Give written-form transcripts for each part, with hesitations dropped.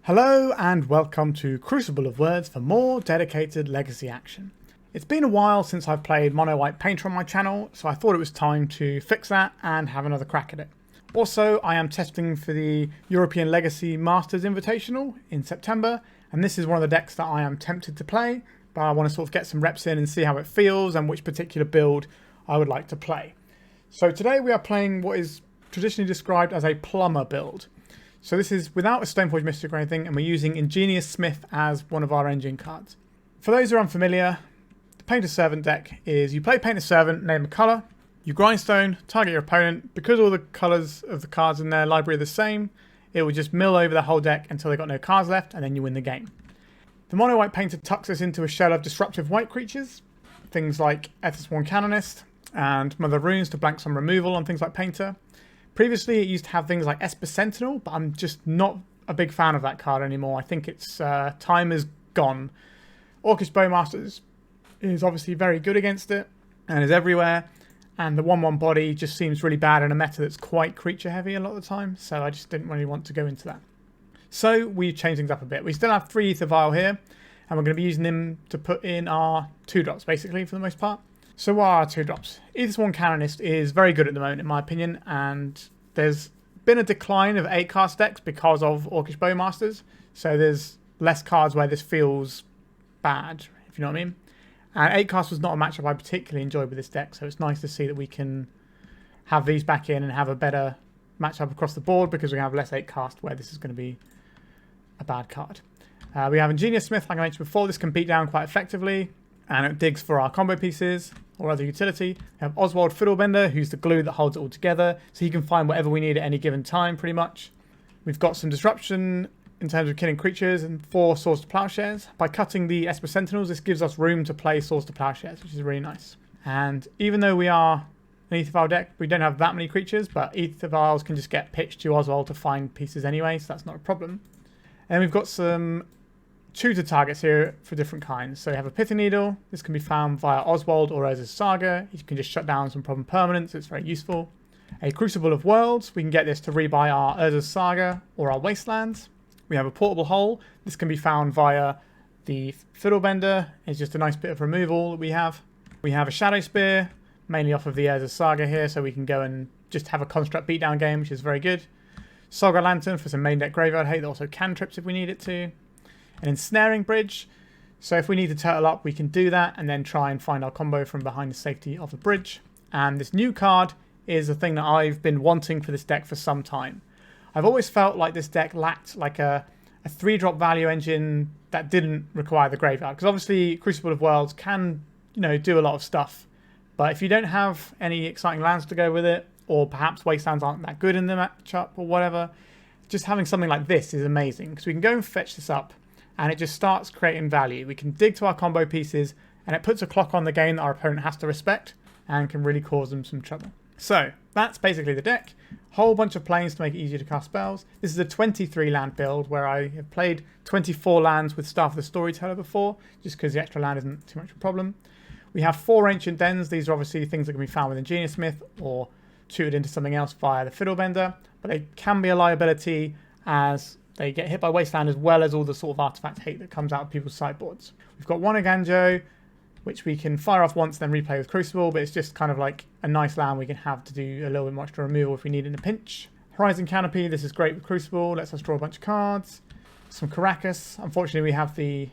Hello and welcome to Crucible of Worlds for more dedicated legacy action. It's been a while since I've played monowhite painter on my channel, so I thought it was time to fix that and have another crack at it. Also, I am testing for the European Legacy Masters Invitational in September, and this is one of the decks that I am tempted to play, but I want to sort of get some reps in and see how it feels and which particular build I would like to play. So today we are playing what is traditionally described as a Plumber build. So this is without a Stoneforge Mystic or anything, and we're using Ingenious Smith as one of our engine cards. For those who are unfamiliar, the Painter Servant deck is you play Painter Servant, name a colour, you grindstone, target your opponent. Because all the colours of the cards in their library are the same, it will just mill over the whole deck until they've got no cards left, and then you win the game. The mono white painter tucks us into a shell of disruptive white creatures, things like Ethersworn Canonist and Mother Runes to blank some removal on things like Painter. Previously, it used to have things like Esper Sentinel, but I'm just not a big fan of that card anymore. I think its time is gone. Orcish Bowmasters is obviously very good against it and is everywhere. And the 1/1 body just seems really bad in a meta that's quite creature heavy a lot of the time. So I just didn't really want to go into that. So we've changed things up a bit. We still have 3 Aether Vial here, and we're going to be using them to put in our 2-drops basically for the most part. So what are our 2-drops? Ethersworn Canonist is very good at the moment in my opinion, and there's been a decline of 8-cast decks because of Orcish Bowmasters, so there's less cards where this feels bad, if you know what I mean. And 8-cast was not a matchup I particularly enjoyed with this deck, so it's nice to see that we can have these back in and have a better matchup across the board because we have less 8-cast where this is going to be a bad card. We have Ingenious Smith, like I mentioned before. This can beat down quite effectively, and it digs for our combo pieces or other utility. We have Oswald Fiddlebender, who's the glue that holds it all together, so he can find whatever we need at any given time, pretty much. We've got some disruption in terms of killing creatures and 4 Swords to Plowshares. By cutting the Esper Sentinels, this gives us room to play Swords to Plowshares, which is really nice. And even though we are an Aether Vial deck, we don't have that many creatures, but Aether Vials can just get pitched to Oswald to find pieces anyway, so that's not a problem. And we've got some tutor targets here for different kinds. So we have a Pithing Needle. This can be found via Oswald or Urza's Saga. You can just shut down some problem permanents. It's very useful. A Crucible of Worlds. We can get this to rebuy our Urza's Saga or our Wasteland. We have a Portable Hole. This can be found via the Fiddlebender. It's just a nice bit of removal that we have. We have a Shadowspear, mainly off of the Urza's Saga here, so we can go and just have a construct beatdown game, which is very good. Saga Lantern for some main deck graveyard hate that also cantrips if we need it to. An Ensnaring Bridge, so if we need to turtle up we can do that and then try and find our combo from behind the safety of the bridge. And this new card is a thing that I've been wanting for this deck for some time. I've always felt like this deck lacked like a 3-drop value engine that didn't require the graveyard, because obviously Crucible of Worlds can, you know, do a lot of stuff, but if you don't have any exciting lands to go with it, or perhaps Wastelands aren't that good in the matchup or whatever, just having something like this is amazing, because we can go and fetch this up and it just starts creating value. We can dig to our combo pieces, and it puts a clock on the game that our opponent has to respect and can really cause them some trouble. So that's basically the deck. Whole bunch of planes to make it easier to cast spells. This is a 23 land build where I have played 24 lands with Staff of the Storyteller before, just because the extra land isn't too much of a problem. We have 4 Ancient Dens. These are obviously things that can be found with Ingenious Smith or tutored into something else via the Fiddlebender, but they can be a liability as they get hit by Wasteland as well as all the sort of artifact hate that comes out of people's sideboards. We've got 1 Eiganjo, which we can fire off once, then replay with Crucible, but it's just kind of like a nice land we can have to do a little bit more extra removal if we need it in a pinch. Horizon Canopy, this is great with Crucible, lets us draw a bunch of cards. Some Karakas. Unfortunately, we have the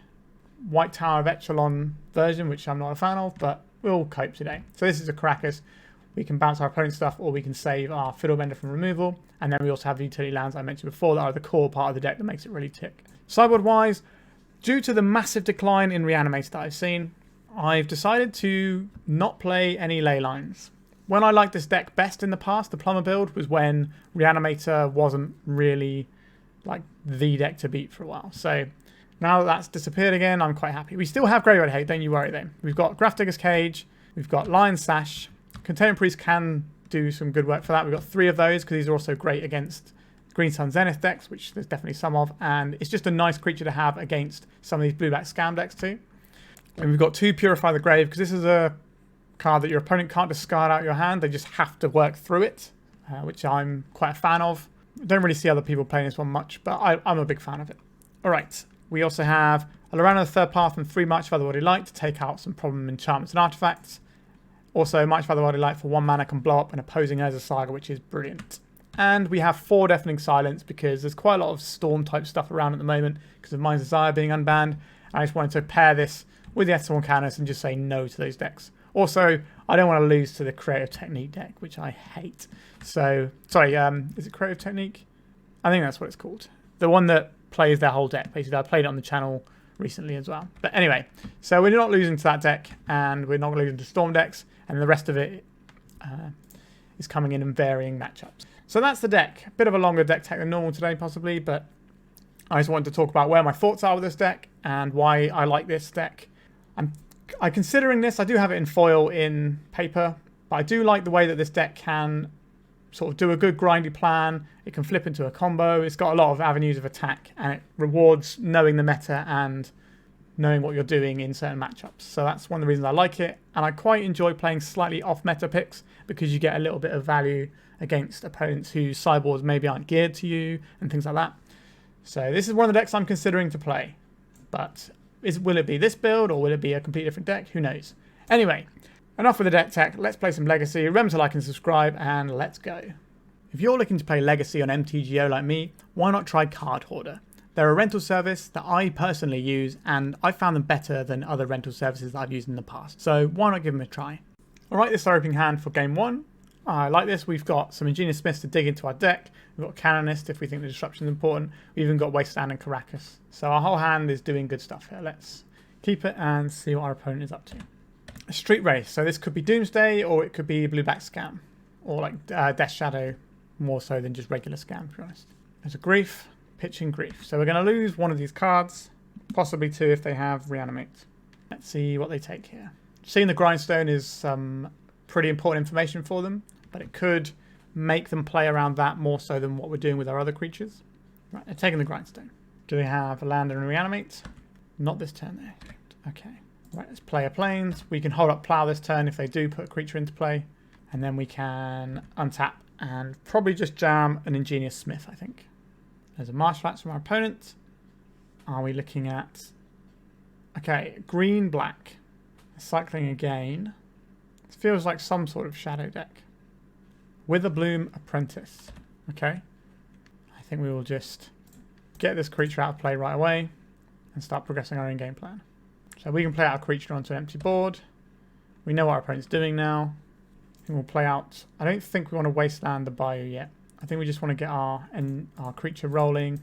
White Tower of Echelon version, which I'm not a fan of, but we'll cope today. So this is a Karakas. We can bounce our opponent's stuff, or we can save our Fiddlebender from removal. And then we also have the utility lands I mentioned before that are the core part of the deck that makes it really tick. Sideboard-wise, due to the massive decline in Reanimator that I've seen, I've decided to not play any ley lines. When I liked this deck best in the past, the Plumber build, was when Reanimator wasn't really like the deck to beat for a while. So now that that's disappeared again, I'm quite happy. We still have Graveyard Hate, don't you worry though. We've got Grafdigger's Cage, we've got Lion Sash. Containment Priest can do some good work for that. We've got 3 of those because these are also great against Green Sun Zenith decks, which there's definitely some of, and it's just a nice creature to have against some of these blue-black scam decks too. And we've got 2 Purify the Grave, because this is a card that your opponent can't discard out your hand, they just have to work through it, which I'm quite a fan of. Don't really see other people playing this one much, but I'm a big fan of it. Alright, we also have a Loran of the Third Path and 3 March of Otherworldly Light to take out some problem enchantments and artifacts. Also, March of Otherworldly Light for 1 mana can blow up an opposing Urza Saga, which is brilliant. And we have 4 Deafening Silence because there's quite a lot of storm type stuff around at the moment because of Mind's Desire being unbanned. I just wanted to pair this with the Ethersworn Canonist and just say no to those decks. Also, I don't want to lose to the Creative Technique deck, which I hate. So, sorry, is it Creative Technique? I think that's what it's called. The one that plays their whole deck. Basically, I played it on the channel recently as well. But anyway, so we're not losing to that deck, and we're not losing to Storm decks, and the rest of it is coming in varying matchups. So that's the deck. A bit of a longer deck tech than normal today, possibly, but I just wanted to talk about where my thoughts are with this deck and why I like this deck. I'm considering this. I do have it in foil in paper, but I do like the way that this deck can sort of do a good grindy plan. It can flip into a combo. It's got a lot of avenues of attack, and it rewards knowing the meta and knowing what you're doing in certain matchups. So that's one of the reasons I like it, and I quite enjoy playing slightly off-meta picks because you get a little bit of value against opponents whose sideboards maybe aren't geared to you and things like that. So this is one of the decks I'm considering to play, but will it be this build or will it be a completely different deck? Who knows? Anyway, enough with the deck tech. Let's play some Legacy. Remember to like and subscribe, and let's go. If you're looking to play Legacy on MTGO like me, why not try Card Hoarder? They're a rental service that I personally use, and I found them better than other rental services that I've used in the past. So why not give them a try? Alright, this is our opening hand for game 1. I like this. We've got some Ingenious Smith to dig into our deck. We've got Canonist if we think the disruption is important. We've even got Wasteland and Karakas. So our whole hand is doing good stuff here. Let's keep it and see what our opponent is up to. A Street Race. So this could be Doomsday, or it could be Blue-Black Scam. Or like Death Shadow, more so than just regular Scam, to be honest. There's a Grief, pitching Grief. So we're going to lose one of these cards, possibly 2 if they have Reanimate. Let's see what they take here. Seeing the Grindstone is some pretty important information for them, but it could make them play around that more so than what we're doing with our other creatures. Right, they're taking the Grindstone. Do they have a land and Reanimate? Not this turn there. Okay. Right, let's play a Plains. We can hold up Plow this turn if they do put a creature into play. And then we can untap and probably just jam an Ingenious Smith, I think. There's a Martial Arts from our opponent. Are we looking at... Okay, green-black. Cycling again. This feels like some sort of shadow deck. Witherbloom Apprentice. Okay. I think we will just get this creature out of play right away and start progressing our in-game plan. So we can play out a creature onto an empty board. We know what our opponent's doing now. I think we'll play out... I don't think we want to Wasteland the Bayou yet. I think we just want to get our creature rolling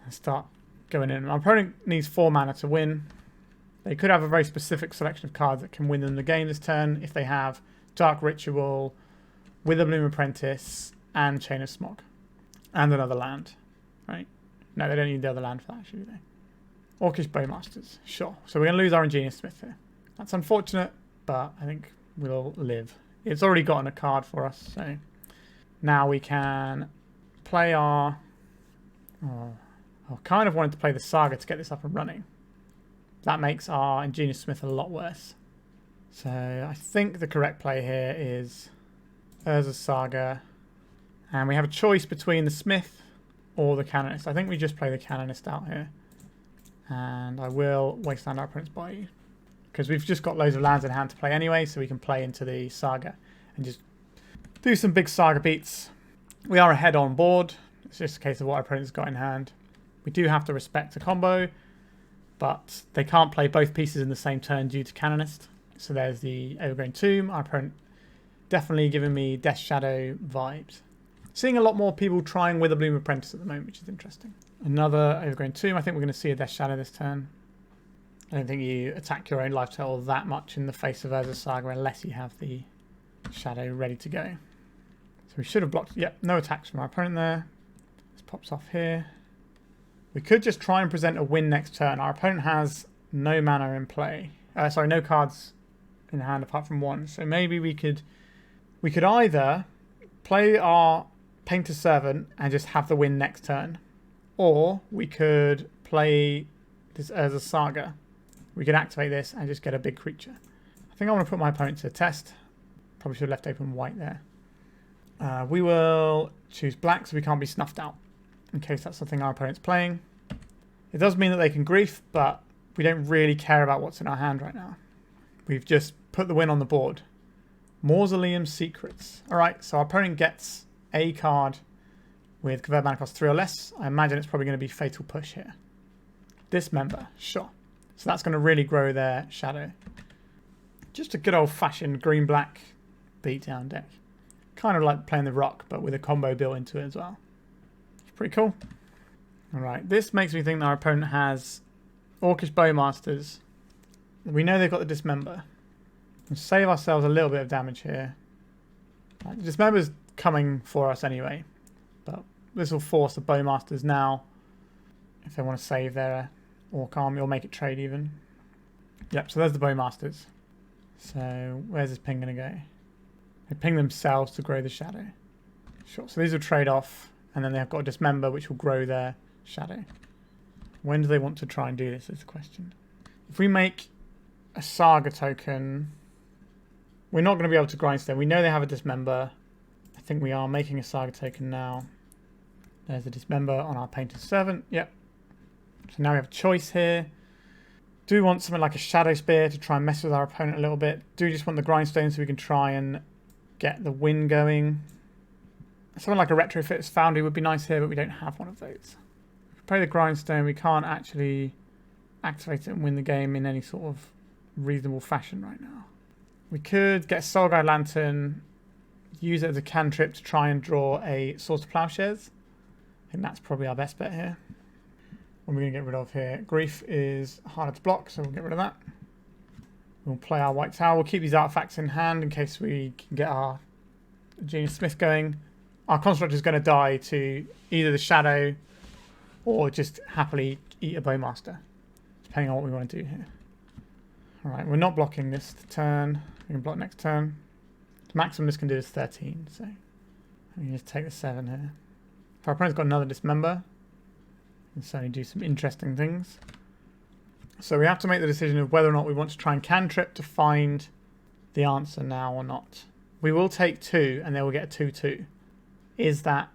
and start going in. Our opponent needs 4 mana to win. They could have a very specific selection of cards that can win them the game this turn if they have Dark Ritual, Witherbloom Apprentice, and Chain of Smog. And another land, right? No, they don't need the other land for that, actually, do they? Orcish Bowmasters, sure. So we're going to lose our Ingenious Smith here. That's unfortunate, but I think we'll live. It's already gotten a card for us, so now we can play our... Oh, I kind of wanted to play the Saga to get this up and running. That makes our Ingenious Smith a lot worse. So I think the correct play here is Urza Saga. And we have a choice between the Smith or the Canonist. I think we just play the Canonist out here. And I will Wasteland our opponent's Bayou. Because we've just got loads of lands in hand to play anyway, so we can play into the Saga and just do some big Saga beats. We are ahead on board. It's just a case of what our opponent's got in hand. We do have to respect a combo, but they can't play both pieces in the same turn due to Canonist. So there's the Overgrown Tomb. Our opponent definitely giving me Death Shadow vibes. Seeing a lot more people trying Witherbloom Apprentice at the moment, which is interesting. Another Overgrown Tomb. I think we're going to see a Death Shadow this turn. I don't think you attack your own life total that much in the face of Urza Saga unless you have the Shadow ready to go. So we should have blocked... Yep, no attacks from our opponent there. This pops off here. We could just try and present a win next turn. Our opponent has no mana in play. Sorry, no cards in hand apart from 1. So maybe we could either play our Painter Servant and just have the win next turn. Or we could play this Urza Saga. We could activate this and just get a big creature. I think I want to put my opponent to a test. Probably should have left open white there. We will choose black so we can't be snuffed out, in case that's something our opponent's playing. It does mean that they can grief, but we don't really care about what's in our hand right now. We've just put the win on the board. Mausoleum Secrets. Alright, so our opponent gets a card with convert mana cost 3 or less. I imagine it's probably going to be Fatal Push here. Dismember, sure. So that's going to really grow their shadow. Just a good old-fashioned green-black beatdown deck. Kind of like playing the Rock, but with a combo built into it as well. It's pretty cool. Alright, this makes me think that our opponent has Orcish Bowmasters. We know they've got the Dismember. We'll save ourselves a little bit of damage here. Right, the Dismember's coming for us anyway. But this will force the Bowmasters now, if they want to save their Orc army or make it trade even. Yep, so there's the Bowmasters. So where's this ping going to go? They ping themselves to grow the shadow. Sure, so these will trade off, and then they've got a Dismember which will grow their shadow. When do they want to try and do this is the question. If we make a Saga token, we're not going to be able to Grindstone. We know they have a Dismember. I think we are making a Saga token now. There's a Dismember on our Painter's Servant. Yep. So now we have a choice here. Do we want something like a Shadowspear to try and mess with our opponent a little bit? Do we just want the Grindstone so we can try and get the win going? Something like a Retrofit's Foundry would be nice here, but we don't have one of those. If we play the Grindstone, we can't actually activate it and win the game in any sort of reasonable fashion right now. We could get Soulguide Lantern, use it as a cantrip to try and draw a Source of Plowshares. I think that's probably our best bet here. What are we going to get rid of here? Grief is harder to block, so we'll get rid of that. We'll play our White Tower. We'll keep these artifacts in hand in case we can get our Ingenious Smith going. Our Construct is going to die to either the Shadow or just happily eat a Bowmaster, depending on what we want to do here. Alright, we're not blocking this turn. We can block next turn. The maximum this can do is 13, so we can just take the 7 here. If our opponent's got another Dismember, we can certainly do some interesting things. So we have to make the decision of whether or not we want to try and cantrip to find the answer now or not. We will take 2 and then we'll get a 2-2. Is that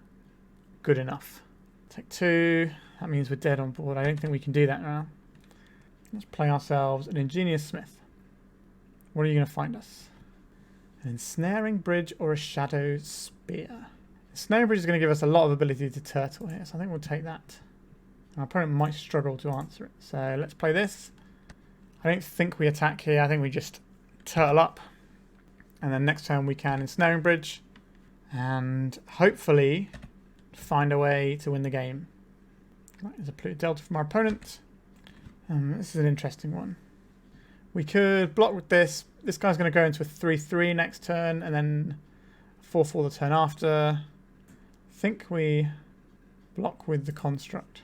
good enough? Take 2. That means we're dead on board. I don't think we can do that now. Let's play ourselves an Ingenious Smith. What are you going to find us? An Ensnaring Bridge or a Shadowspear? Ensnaring Bridge is going to give us a lot of ability to turtle here, so I think we'll take that. Our opponent might struggle to answer it, so let's play this. I don't think we attack here. I think we just turtle up. And then next turn we can Ensnaring Bridge and hopefully find a way to win the game. Right, there's a polluted delta from our opponent. This is an interesting one. We could block with this. This guy's going to go into a 3-3 next turn and then 4-4 the turn after. I think we block with the Construct.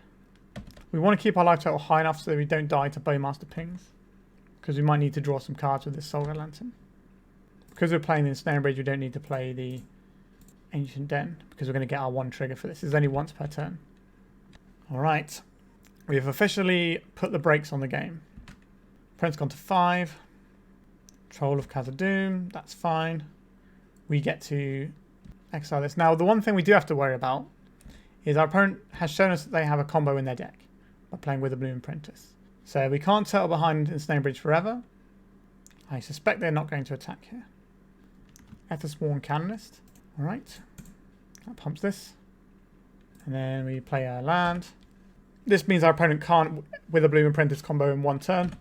We want to keep our life total high enough so that we don't die to Bowmaster pings, because we might need to draw some cards with this Soulguide Lantern. Because we're playing the Ensnaring Bridge, we don't need to play the Ancient Den, because we're going to get our 1 trigger for this. It's only once per turn. Alright. We have officially put the brakes on the game. Opponent's gone to 5. Troll of Khazad-dûm, that's fine. We get to exile this. Now, the one thing we do have to worry about is our opponent has shown us that they have a combo in their deck by playing Witherbloom Apprentice. So we can't turtle behind Ensnaring Bridge forever. I suspect they're not going to attack here. Ethersworn Canonist. Alright. That pumps this. And then we play our land. This means our opponent can't Witherbloom Apprentice combo in 1 turn.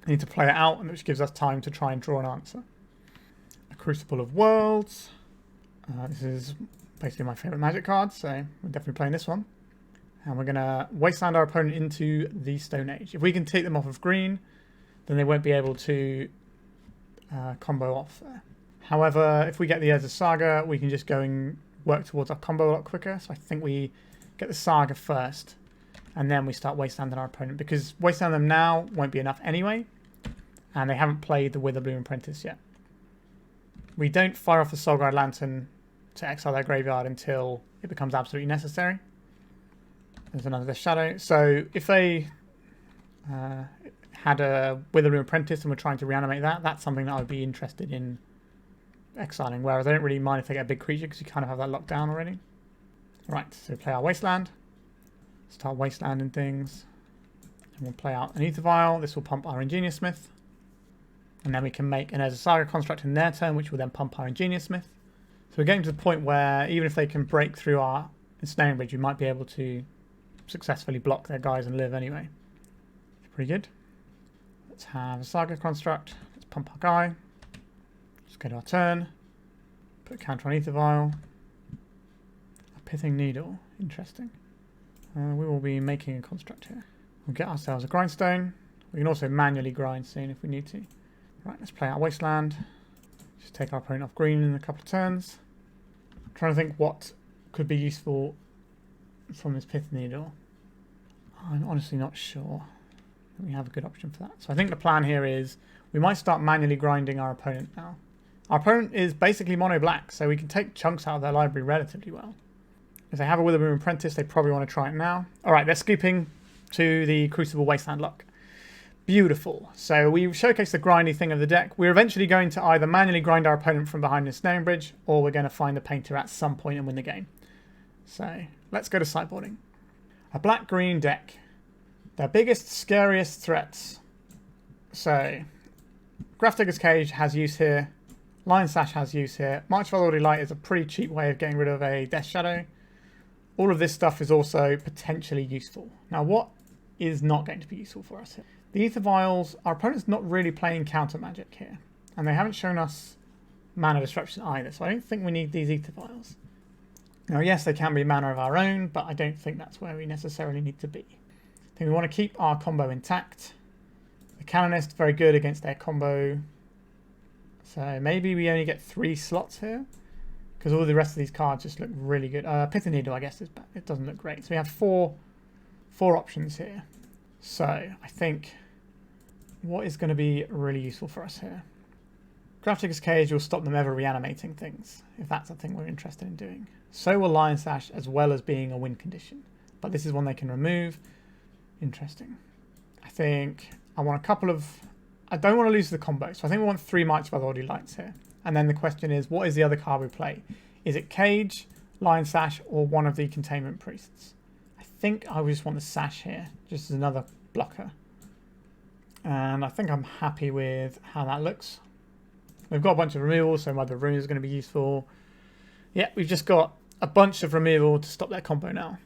They need to play it out, and which gives us time to try and draw an answer. A Crucible of Worlds. This is basically my favourite Magic card, so we're definitely playing this one. And we're going to Wasteland our opponent into the Stone Age. If we can take them off of green, then they won't be able to combo off there. However, if we get the Urza Saga, we can just go and work towards our combo a lot quicker. So I think we get the Saga first, and then we start Wastelanding our opponent, because Wasteland them now won't be enough anyway, and they haven't played the Witherbloom Apprentice yet. We don't fire off the Soulguide Lantern to exile their graveyard until it becomes absolutely necessary. There's another Shadow. So if they had a Witherbloom Apprentice and were trying to reanimate that, that's something that I would be interested in exiling, whereas I don't really mind if they get a big creature because you kind of have that locked down already. Right, so we play our Wasteland. Start Wastelanding things. We'll play out an Aether Vial. This will pump our Ingenious Smith. And then we can make an Urza Saga construct in their turn, which will then pump our Ingenious Smith. So we're getting to the point where even if they can break through our Ensnaring Bridge, we might be able to successfully block their guys and live anyway. Pretty good. Let's have a Saga construct. Let's pump our guy. Let's go to our turn. Put a counter on Aether Vial. A Pithing Needle. Interesting. We will be making a construct here. We'll get ourselves a Grindstone. We can also manually grind soon if we need to. Right, let's play out Wasteland. Just take our opponent off green in a couple of turns. I'm trying to think what could be useful from this Pithing Needle. I'm honestly not sure. We have a good option for that. So I think the plan here is we might start manually grinding our opponent now. Our opponent is basically mono black, so we can take chunks out of their library relatively well. If they have a Witherboom Apprentice, they probably want to try it now. Alright, they're scooping to the Crucible Wasteland luck. Beautiful. So we showcased the grindy thing of the deck. We're eventually going to either manually grind our opponent from behind the Ensnaring Bridge, or we're going to find the Painter at some point and win the game. So let's go to sideboarding. A black-green deck. Their biggest, scariest threats. So Grafdigger's Cage has use here. Lion Sash has use here. March of Otherworldly Light is a pretty cheap way of getting rid of a Death Shadow. All of this stuff is also potentially useful. Now, what is not going to be useful for us here? The Aether Vials, our opponent's not really playing counter magic here. And they haven't shown us mana disruption either, so I don't think we need these Aether Vials. Now, yes, they can be mana of our own, but I don't think that's where we necessarily need to be. I think we want to keep our combo intact. The Canonist, very good against their combo. So maybe we only get 3 slots here, because all the rest of these cards just look really good. Pithing Needle, I guess, it doesn't look great. So we have four options here. So I think what is going to be really useful for us here? Grafdigger's Cage will stop them ever reanimating things, if that's a thing we're interested in doing. So will Lion Sash, as well as being a win condition. But this is one they can remove. Interesting. I think I want a couple of... I don't want to lose the combo, so I think we want 3 Mites of Otherworldly Lights here. And then the question is, what is the other card we play? Is it Cage, Lion Sash, or one of the Containment Priests? I think I just want the Sash here, just as another blocker. And I think I'm happy with how that looks. We've got a bunch of removals, so Mother of Runes is going to be useful. Yeah, we've just got a bunch of removal to stop their combo now.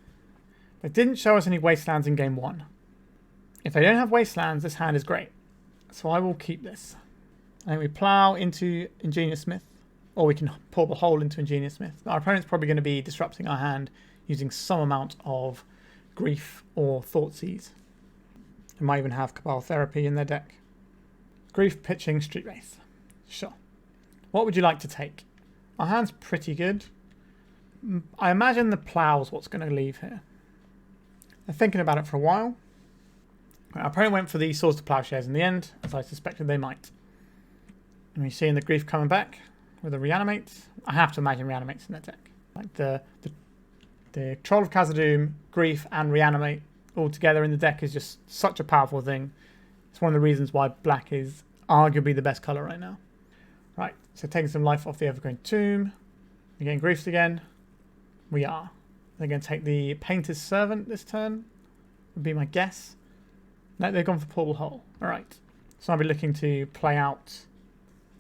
They didn't show us any Wastelands in game 1. If they don't have Wastelands, this hand is great. So I will keep this. I think we plow into Ingenious Smith, or we can pour the hole into Ingenious Smith. Our opponent's probably going to be disrupting our hand using some amount of Grief or Thoughtseize. They might even have Cabal Therapy in their deck. Grief, pitching, Street Wraith. Sure. What would you like to take? Our hand's pretty good. I imagine the Plow's what's going to leave here. They're thinking about it for a while. Our opponent went for the Swords to Plowshares in the end, as I suspected they might. And we're seeing the Grief coming back with a Reanimate. I have to imagine Reanimate's in their deck. Like the Troll of Khazad-dûm, Grief, and Reanimate all together in the deck is just such a powerful thing. It's one of the reasons why black is arguably the best colour right now. Right, so taking some life off the Evergreen Tomb. We're getting Griefs again. We are. They're going to take the Painter's Servant this turn, would be my guess. No, they've gone for Portal Hole. Alright, so I'll be looking to play out...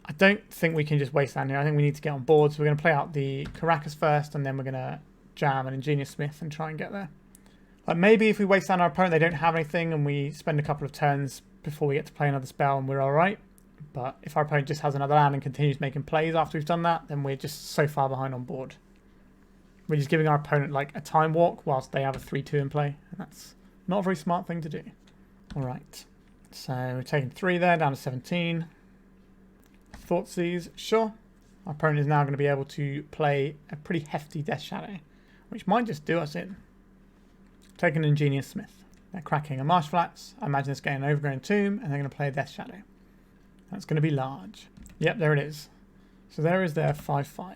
I don't think we can just Wasteland here. I think we need to get on board. So we're going to play out the Karakas first, and then we're going to jam an Ingenious Smith and try and get there. Maybe if we Wasteland our opponent, they don't have anything, and we spend a couple of turns before we get to play another spell, and we're alright. But if our opponent just has another land and continues making plays after we've done that, then we're just so far behind on board. We're just giving our opponent like a time walk whilst they have a 3-2 in play, and that's not a very smart thing to do. Alright, so we're taking 3 there, down to 17. Thoughtseize, sure. Our opponent is now going to be able to play a pretty hefty Death Shadow, which might just do us in. Taking an Ingenious Smith. They're cracking a Marsh Flats. I imagine it's getting an Overgrown Tomb, and they're going to play a Death Shadow. That's going to be large. Yep, there it is. So there is their 5-5.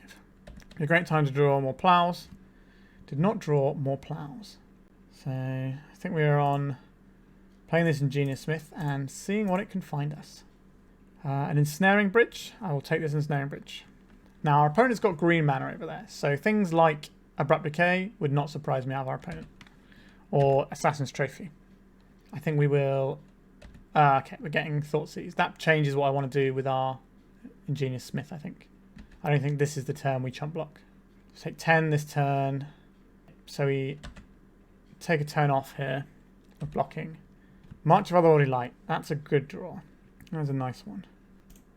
A great time to draw more plows. Did not draw more plows. So I think we are on playing this Ingenious Smith and seeing what it can find us. An Ensnaring Bridge. I will take this Ensnaring Bridge. Now our opponent's got green mana over there, so things like Abrupt Decay would not surprise me out of our opponent. Or Assassin's Trophy. I think we will... okay, we're getting Thoughtseize. That changes what I want to do with our Ingenious Smith, I think. I don't think this is the turn we chump block. Let's take 10 this turn. So we take a turn off here of blocking. March of Otherworldly Light. That's a good draw. That's a nice one.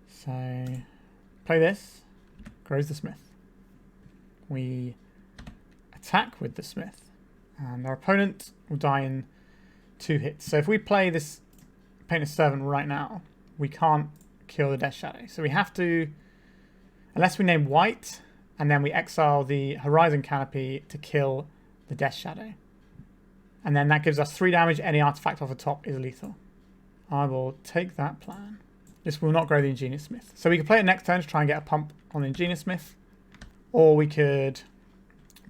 So play this. Grows the Smith. We attack with the Smith. And our opponent will die in 2 hits. So if we play this Painter's Servant right now, we can't kill the Death Shadow. So we have to, unless we name white, and then we exile the Horizon Canopy to kill the Death Shadow. And then that gives us 3 damage. Any artifact off the top is lethal. I will take that plan. This will not grow the Ingenious Smith. So we could play it next turn to try and get a pump on the Ingenious Smith. Or we could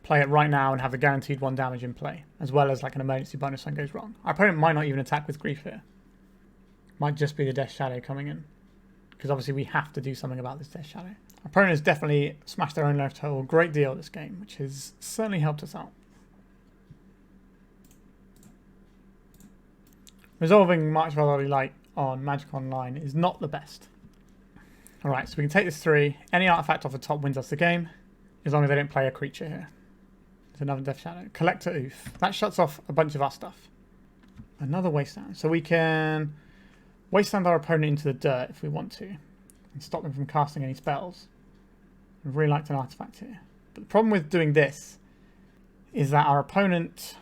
play it right now and have the guaranteed 1 damage in play, as well as like an emergency bonus if something goes wrong. Our opponent might not even attack with Grief here. Might just be the Death Shadow coming in. Because obviously we have to do something about this Death Shadow. Our opponent has definitely smashed their own life total a great deal this game, which has certainly helped us out. Resolving March of Otherworldly Light on Magic Online is not the best. Alright, so we can take this 3. Any artifact off the top wins us the game, as long as they don't play a creature here. There's another Death Shadow. Collector Oof. That shuts off a bunch of our stuff. Another Wasteland. So we can Wasteland our opponent into the dirt if we want to, and stop them from casting any spells. I'd really liked an artifact here. But the problem with doing this is that our opponent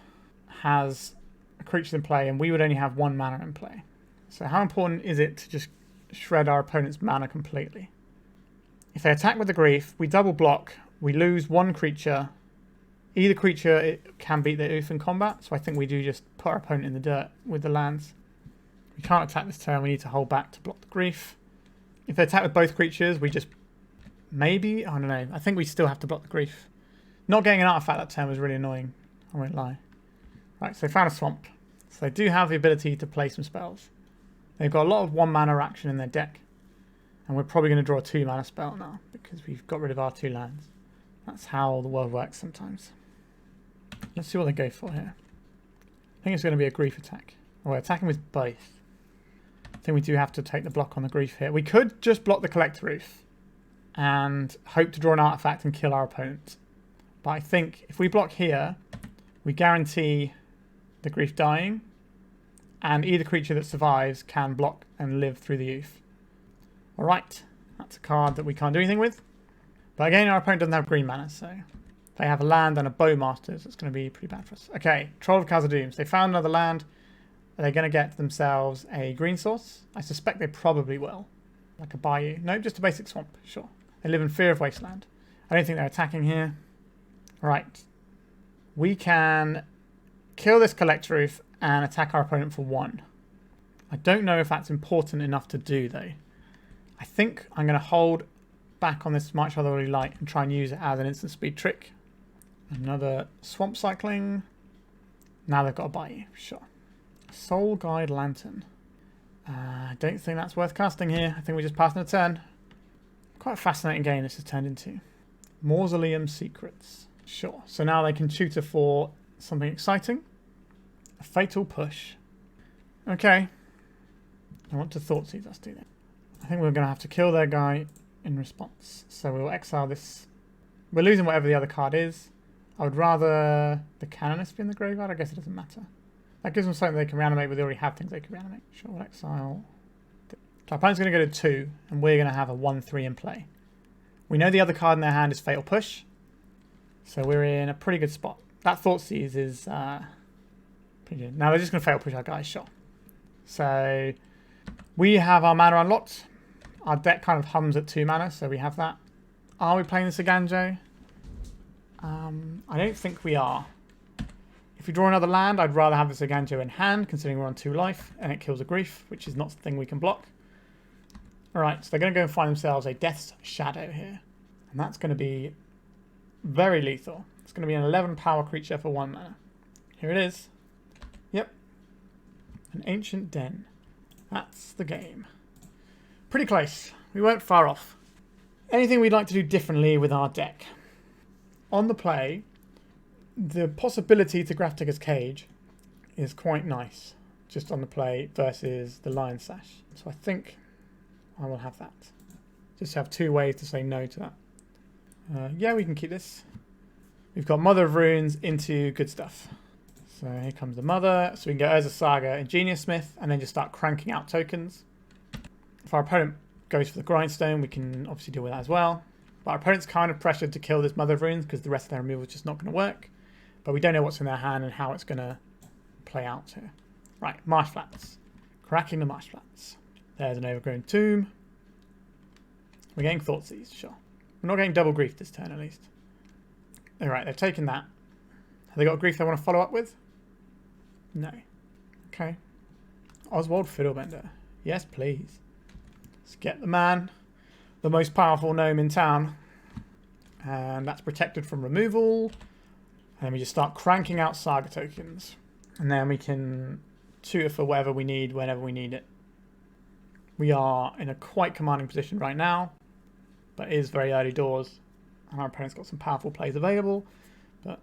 has a creature in play, and we would only have 1 mana in play. So how important is it to just shred our opponent's mana completely? If they attack with the Grief, we double block, we lose 1 creature. Either creature it can beat their Oof in combat, so I think we do just put our opponent in the dirt with the lands. We can't attack this turn, we need to hold back to block the Grief. If they attack with both creatures, we just... maybe? I don't know. I think we still have to block the Grief. Not getting an artifact that turn was really annoying. I won't lie. Right, so they found a swamp. So they do have the ability to play some spells. They've got a lot of 1 mana action in their deck. And we're probably going to draw a 2 mana spell now, because we've got rid of our 2 lands. That's how the world works sometimes. Let's see what they go for here. I think it's going to be a Grief attack. Oh, we're attacking with both. I think we do have to take the block on the Grief here. We could just block the Collector Roof and hope to draw an artifact and kill our opponent. But I think if we block here, we guarantee the Grief dying, and either creature that survives can block and live through the Oof. Alright, that's a card that we can't do anything with. But again, our opponent doesn't have green mana, so they have a land and a Bowmasters. It's going to be pretty bad for us. Okay, Troll of Khazad-dûm. They found another land. Are they going to get themselves a green source? I suspect they probably will. Like a bayou. No, just a basic swamp. Sure. They live in fear of Wasteland. I don't think they're attacking here. Right. We can kill this Collector Roof and attack our opponent for 1. I don't know if that's important enough to do, though. I think I'm going to hold back on this March of Otherworldly Light and try and use it as an instant speed trick. Another Swamp Cycling. Now they've got a bayou. Sure. Soul Guide Lantern. I don't think that's worth casting here. I think we're just passing a turn. Quite a fascinating game this has turned into. Mausoleum Secrets. Sure. So now they can tutor for something exciting. A Fatal Push. Okay. I want to Thoughtseize us do that. I think we're going to have to kill their guy in response. So we'll exile this. We're losing whatever the other card is. I would rather the Canonist be in the graveyard. I guess it doesn't matter. That gives them something they can reanimate, but they already have things they can reanimate. Sure, we'll exile. So our opponent's going to go to 2, and we're going to have a 1-3 in play. We know the other card in their hand is Fatal Push, so we're in a pretty good spot. That Thoughtseize is pretty good. Now they're just going to Fatal Push our guys, sure. So we have our mana unlocked. Our deck kind of hums at 2 mana, so we have that. Are we playing this Eiganjo? I don't think we are. If we draw another land, I'd rather have this Eiganjo in hand, considering we're on 2 life, and it kills a Grief, which is not the thing we can block. Alright, so they're going to go and find themselves a Death's Shadow here. And that's going to be very lethal. It's going to be an 11 power creature for 1 mana. Here it is. Yep. An Ancient Den. That's the game. Pretty close. We weren't far off. Anything we'd like to do differently with our deck? On the play, the possibility to Grafdigger's Cage is quite nice. just on the play versus the Lion Sash. So I think I will have that. Just have 2 ways to say no to that. Yeah, we can keep this. We've got Mother of Runes into good stuff. So here comes the Mother. So we can get Urza, Saga, Ingenious Smith, and then just start cranking out tokens. If our opponent goes for the Grindstone, we can obviously deal with that as well. But our opponent's kind of pressured to kill this Mother of Runes because the rest of their removal is just not going to work. But we don't know what's in their hand and how it's going to play out here. Right, Marsh Flats. Cracking the Marsh Flats. There's an Overgrown Tomb. We're getting Thoughtseize, sure. We're not getting double grief this turn, at least. Alright, they've taken that. Have they got a grief they want to follow up with? No. Okay. Oswald Fiddlebender. Yes, please. Let's get the man. The most powerful gnome in town. And that's protected from removal. And then we just start cranking out Saga tokens. And then we can tutor for whatever we need whenever we need it. We are in a quite commanding position right now. But it is very early doors. And our opponent's got some powerful plays available. But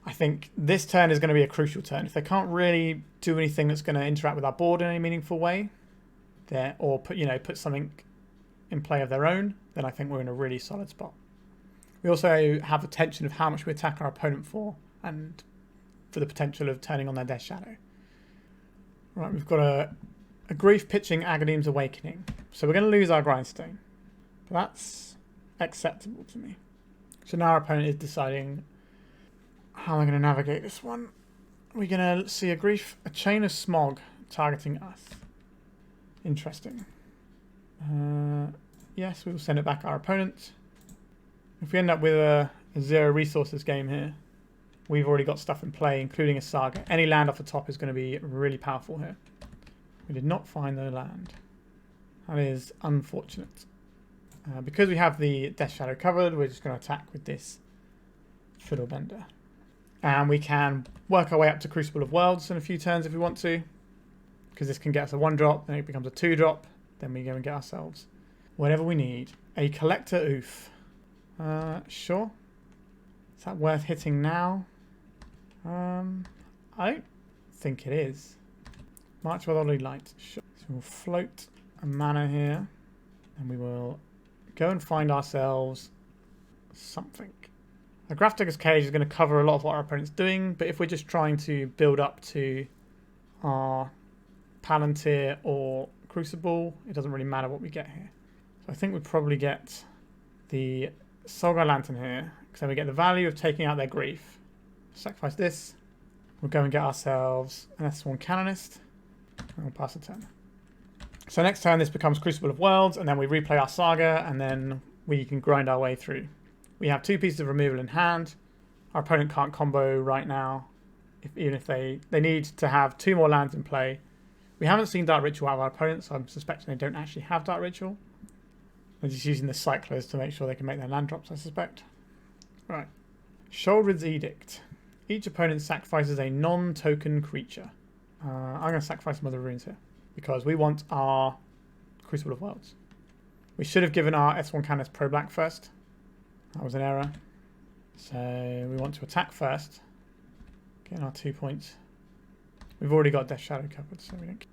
I think this turn is going to be a crucial turn. If they can't really do anything that's going to interact with our board in any meaningful way, or put something in play of their own, then I think we're in a really solid spot. We also have the tension of how much we attack our opponent for, and for the potential of turning on their Death Shadow. Right, we've got a grief pitching Aghanim's Awakening. So we're going to lose our Grindstone. But that's acceptable to me. So now our opponent is deciding how they're going to navigate this one. We're going to see a Chain of Smog targeting us. Interesting. Yes, we will send it back our opponent. If we end up with a 0 resources game here, we've already got stuff in play, including a Saga. Any land off the top is going to be really powerful here. We did not find the land. That is unfortunate. Because we have the Death Shadow covered, we're just going to attack with this Fiddlebender. And we can work our way up to Crucible of Worlds in a few turns if we want to. Because this can get us a 1-drop, then it becomes a 2-drop. Then we go and get ourselves whatever we need. A Collector Oof. Sure. Is that worth hitting now? I don't think it is. March with Otherworldly Light. Sure. So we'll float a mana here. And we will go and find ourselves something. A Grafdigger's Cage is going to cover a lot of what our opponent's doing, but if we're just trying to build up to our Palantír or Crucible, it doesn't really matter what we get here. So I think we'd probably get the Saga Lantern here, because then we get the value of taking out their grief. Sacrifice this. We'll go and get ourselves an Ethersworn Canonist, and we'll pass the turn. So next turn this becomes Crucible of Worlds, and then we replay our Saga, and then we can grind our way through. We have 2 pieces of removal in hand. Our opponent can't combo right now, even if they need to have 2 more lands in play. We haven't seen Dark Ritual out of our opponent, so I'm suspecting they don't actually have Dark Ritual. They're just using the Cyclers to make sure they can make their land drops, I suspect. Right. Shoulder's Edict. Each opponent sacrifices a non-token creature. I'm going to sacrifice Mother of Runes here, because we want our Crucible of Worlds. We should have given our Ethersworn Canonist Pro Black first. That was an error. So we want to attack first. Getting our 2 points. We've already got Death Shadow covered, so we don't.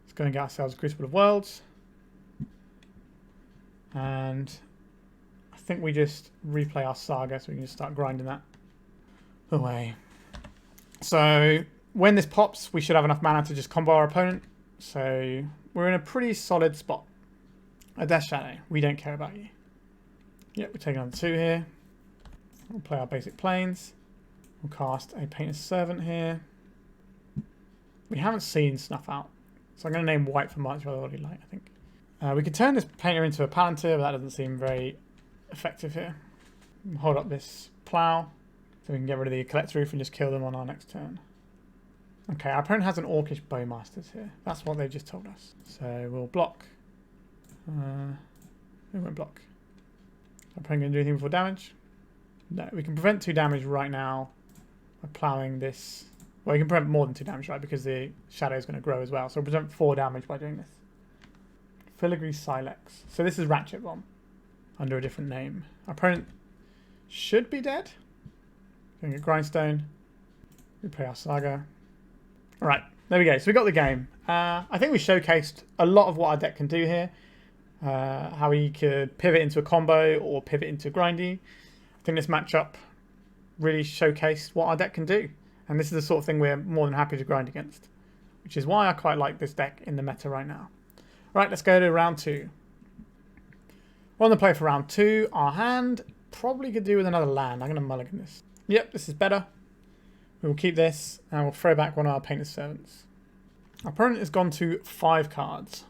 Let's go and get ourselves a Crucible of Worlds. And I think we just replay our Saga, so we can just start grinding that away. So when this pops, we should have enough mana to just combo our opponent. So we're in a pretty solid spot. A Death Shadow. We don't care about you. Yep, we're taking on 2 here. We'll play our basic planes. We'll cast a Painter's Servant here. We haven't seen Snuff Out, so I'm going to name white for March with Otherworldly Light, I think. We could turn this Painter into a Palantír, but that doesn't seem very effective here. We'll hold up this Plow, so we can get rid of the Collector Roof and just kill them on our next turn. Okay, our opponent has an Orcish Bowmasters here. That's what they've just told us. So we'll block. We won't block. Our opponent going to do anything before damage? No, we can prevent 2 damage right now by ploughing this. Well, you can prevent more than 2 damage, right? Because the shadow is going to grow as well. So we'll prevent 4 damage by doing this. Filigree Silex. So this is Ratchet Bomb under a different name. Our opponent should be dead. Going to get Grindstone. We play our Saga. Alright, There we go. So we got the game. I think we showcased a lot of what our deck can do here. How we could pivot into a combo or pivot into grindy. I think this matchup really showcased what our deck can do. And this is the sort of thing we're more than happy to grind against. Which is why I quite like this deck in the meta right now. Right, let's go to round 2. We're on the play for round 2. Our hand probably could do with another land. I'm going to mulligan this. Yep, this is better. We will keep this and we'll throw back one of our Painter's Servants. Our opponent has gone to 5 cards.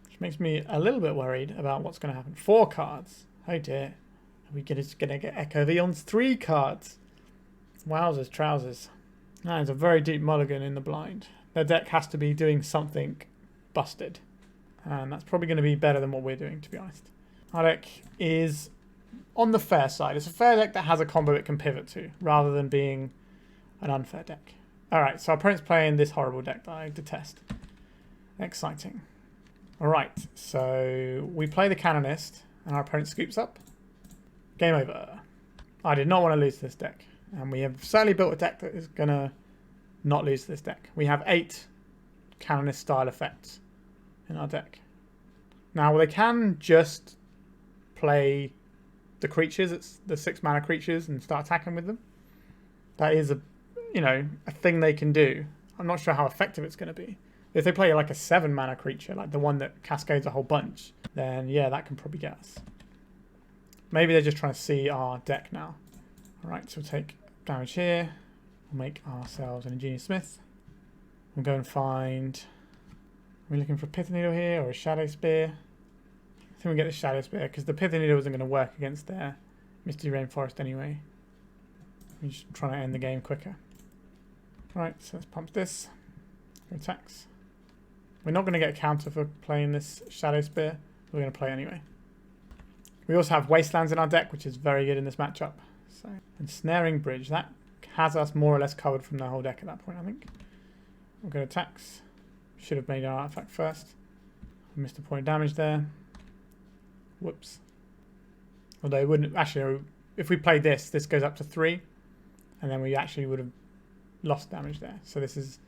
Which makes me a little bit worried about what's going to happen. 4 cards. Oh dear. Are we going to get Aether Vial's 3 cards? Wowzers, trousers. That is a very deep mulligan in the blind. Their deck has to be doing something busted. And that's probably going to be better than what we're doing, to be honest. Our deck is on the fair side. It's a fair deck that has a combo it can pivot to, rather than being an unfair deck. Alright, so our opponent's playing this horrible deck that I detest. Exciting. Alright, so we play the Canonist, and our opponent scoops up. Game over. I did not want to lose this deck. And we have certainly built a deck that is going to not lose this deck. We have 8 Canonist style effects in our deck. Now they can just play the creatures, it's the 6 mana creatures, and start attacking with them. That is a thing they can do. I'm not sure how effective it's going to be. If they play like a 7 mana creature, like the one that cascades a whole bunch, then yeah, that can probably get us. Maybe they're just trying to see our deck now. Alright, so we'll take damage here. We'll make ourselves an Ingenious Smith. We'll go and find... Are we looking for a Pithing Needle here or a Shadowspear? I think we'll get the Shadowspear because the Pithing Needle isn't going to work against their Misty Rainforest anyway. We're just trying to end the game quicker. Right, so let's pump this. Go attacks. We're not going to get a counter for playing this Shadowspear. We're going to play anyway. We also have Wastelands in our deck, which is very good in this matchup. So, Ensnaring Bridge. That has us more or less covered from the whole deck at that point, I think. We'll go attacks. Should have made our artifact first. We missed a point of damage there. Whoops. Although it wouldn't... Actually, if we played this, this goes up to 3. And then we actually would have lost damage there. So this is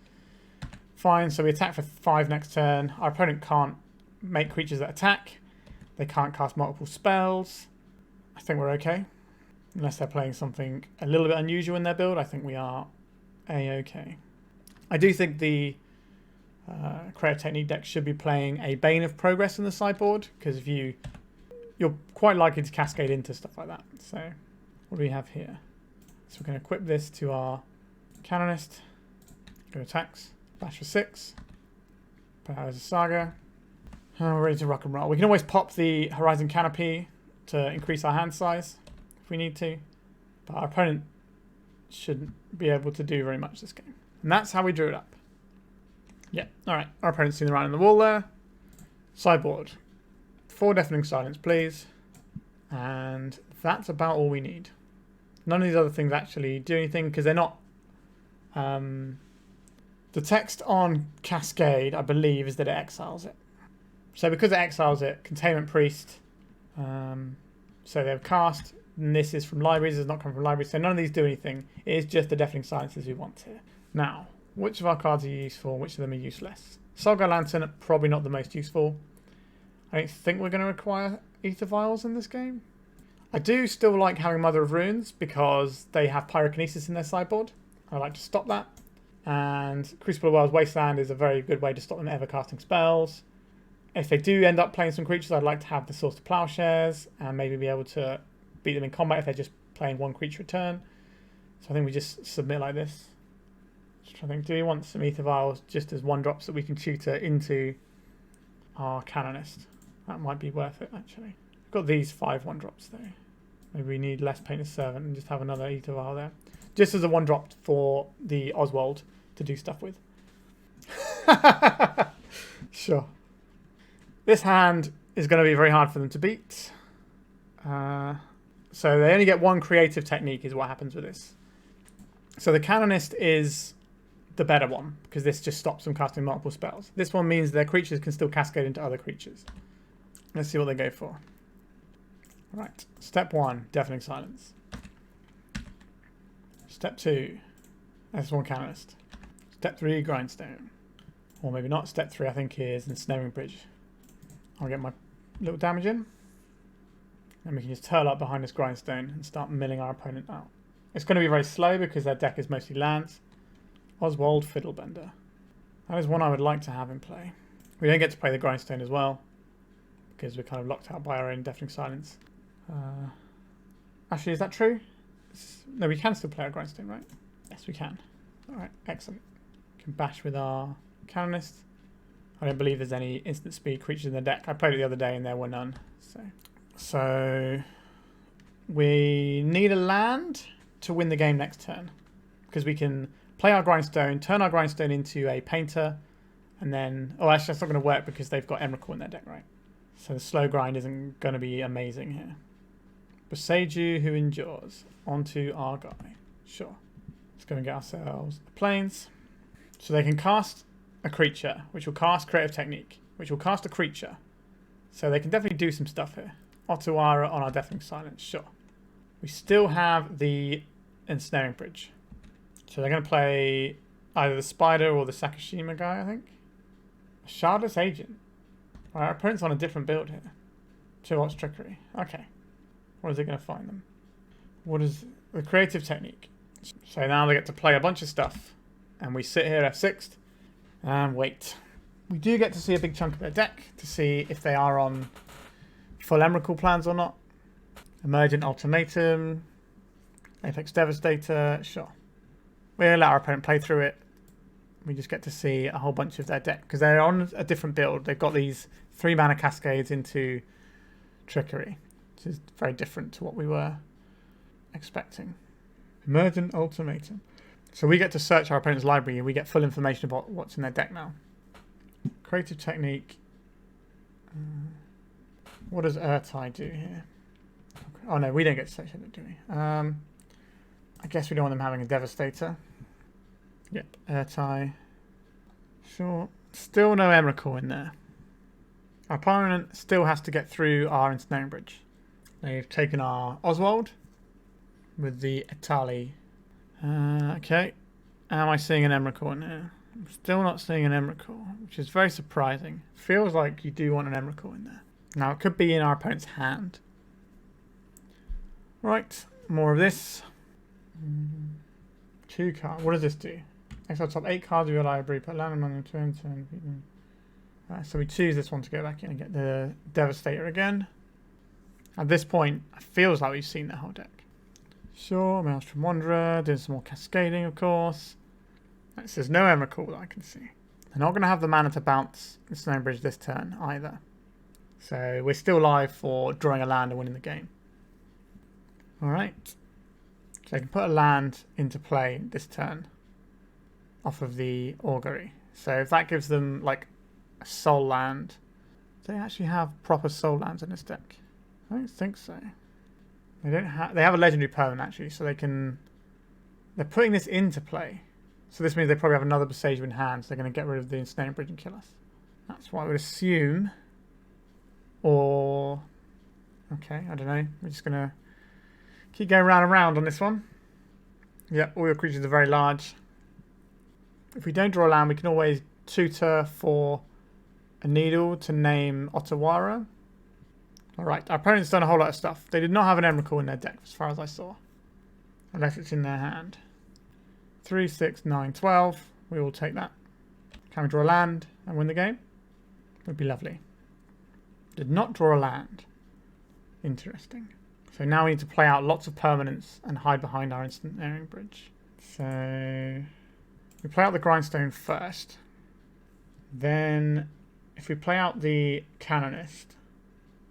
fine. So we attack for 5 next turn. Our opponent can't make creatures that attack. They can't cast multiple spells. I think we're okay. Unless they're playing something a little bit unusual in their build, I think we are A-okay. I do think the Creative Technique deck should be playing a Bane of Progress in the sideboard, because if you're quite likely to cascade into stuff like that. So what do we have here? So we're going to equip this to our Canonist. Go attacks. Bash for 6. Put out as a Saga. And we're ready to rock and roll. We can always pop the Horizon Canopy to increase our hand size if we need to. But our opponent shouldn't be able to do very much this game. And that's how we drew it up. Yeah, alright. Our opponent's seen the writing on the wall there. Sideboard. 4 Deafening Silence, please. And that's about all we need. None of these other things actually do anything because they're not... the text on Cascade, I believe, is that it exiles it. So because it exiles it, Containment Priest, so they've cast, and this is from libraries, it's not coming from libraries, so none of these do anything. It is just the Deafening Silences we want here. Now, which of our cards are useful, which of them are useless? Saga Lantern, probably not the most useful. I don't think we're going to require Aether Vials in this game. I do still like having Mother of Runes because they have Pyrokinesis in their sideboard. I like to stop that. And Crucible of Worlds Wasteland is a very good way to stop them ever casting spells. If they do end up playing some creatures, I'd like to have the source to Plowshares and maybe be able to beat them in combat if they're just playing 1 creature a turn. So I think we just submit like this. Just trying to think, do we want some Aether Vials just as 1-drops that we can tutor into our Canonist? That might be worth it, actually. We've got these 5 1-drops though. Maybe we need less Painter's Servant and just have another Aether Vial there. Just as a 1-drop for the Oswald to do stuff with. Sure. This hand is going to be very hard for them to beat. So they only get 1 creative technique is what happens with this. So the Canonist is the better one because this just stops them casting multiple spells. This one means their creatures can still cascade into other creatures. Let's see what they go for. Right. Step 1, Deafening Silence. Step 2, Ethersworn Canonist. Step 3, Grindstone. Or maybe not. Step 3, I think, is Ensnaring Bridge. I'll get my little damage in. And we can just turn up behind this Grindstone and start milling our opponent out. It's going to be very slow because their deck is mostly lands. Oswald Fiddlebender. That is one I would like to have in play. We don't get to play the Grindstone as well, because we're kind of locked out by our own Deafening Silence. Actually, is that true? No, we can still play our Grindstone, right? Yes, we can. Alright, excellent. We can bash with our Canonist. I don't believe there's any instant speed creatures in the deck. I played it the other day and there were none. So we need a land to win the game next turn, because we can play our Grindstone, turn our Grindstone into a Painter, and then... Oh, actually, that's not going to work because they've got Emrakul in their deck, right? So the slow grind isn't going to be amazing here. Boseiju, who endures. Onto our guy. Sure. Let's go and get ourselves a Plains. So they can cast a creature, which will cast Creative Technique, which will cast a creature. So they can definitely do some stuff here. Otawara on our Deafening Silence, sure. We still have the Ensnaring Bridge. So they're going to play either the Spider or the Sakashima guy, I think. Shardless Agent. Right, our opponent's on a different build here. 2-Watch Trickery. Okay. What is it going to find them? What is the Creative Technique? So now they get to play a bunch of stuff. And we sit here F6th and wait. We do get to see a big chunk of their deck to see if they are on full Emrakul plans or not. Emergent Ultimatum. Apex Devastator. Sure. We'll let our opponent play through it. We just get to see a whole bunch of their deck, because they're on a different build. They've got these 3-mana cascades into Trickery, which is very different to what we were expecting. Emergent Ultimatum. So we get to search our opponent's library and we get full information about what's in their deck now. Creative Technique. What does Urtai do here? Okay. Oh no, we don't get to search it, do we? I guess we don't want them having a Devastator. Yep, Urtai. Sure. Still no Emrakul in there. Our opponent still has to get through our Ensnaring Bridge. They've taken our Oswald with the Etali. Okay. Am I seeing an Emrakul in here? I'm still not seeing an Emrakul, which is very surprising. Feels like you do want an Emrakul in there. Now, it could be in our opponent's hand. Right, more of this. 2 cards. What does this do? Exile top 8 cards of your library, put land on the turn. So we choose this one to go back in and get the Devastator again. At this point, it feels like we've seen the whole deck. Sure, Maelstrom Wanderer, doing some more cascading, of course. There's no Emrakul that I can see. They're not going to have the mana to bounce the Ensnaring Bridge this turn either. So we're still live for drawing a land and winning the game. Alright. So they can put a land into play this turn off of the Augury. So if that gives them like a soul land, do they actually have proper soul lands in this deck? I don't think so. They don't have. They have a legendary permanent actually, so they can. They're putting this into play, so this means they probably have another Boseiju in hand. So they're going to get rid of the Ensnaring Bridge and kill us. That's what I would assume. Or, okay, I don't know. We're just going to keep going round and round on this one. Yeah, all your creatures are very large. If we don't draw a land, we can always tutor for a needle to name Otawara. Alright, our opponent's done a whole lot of stuff. They did not have an Emrakul in their deck, as far as I saw. Unless it's in their hand. 3, 6, 9, 12. We will take that. Can we draw a land and win the game? Would be lovely. Did not draw a land. Interesting. So now we need to play out lots of permanents and hide behind our Ensnaring Bridge. So we play out the Grindstone first. Then if we play out the Canonist,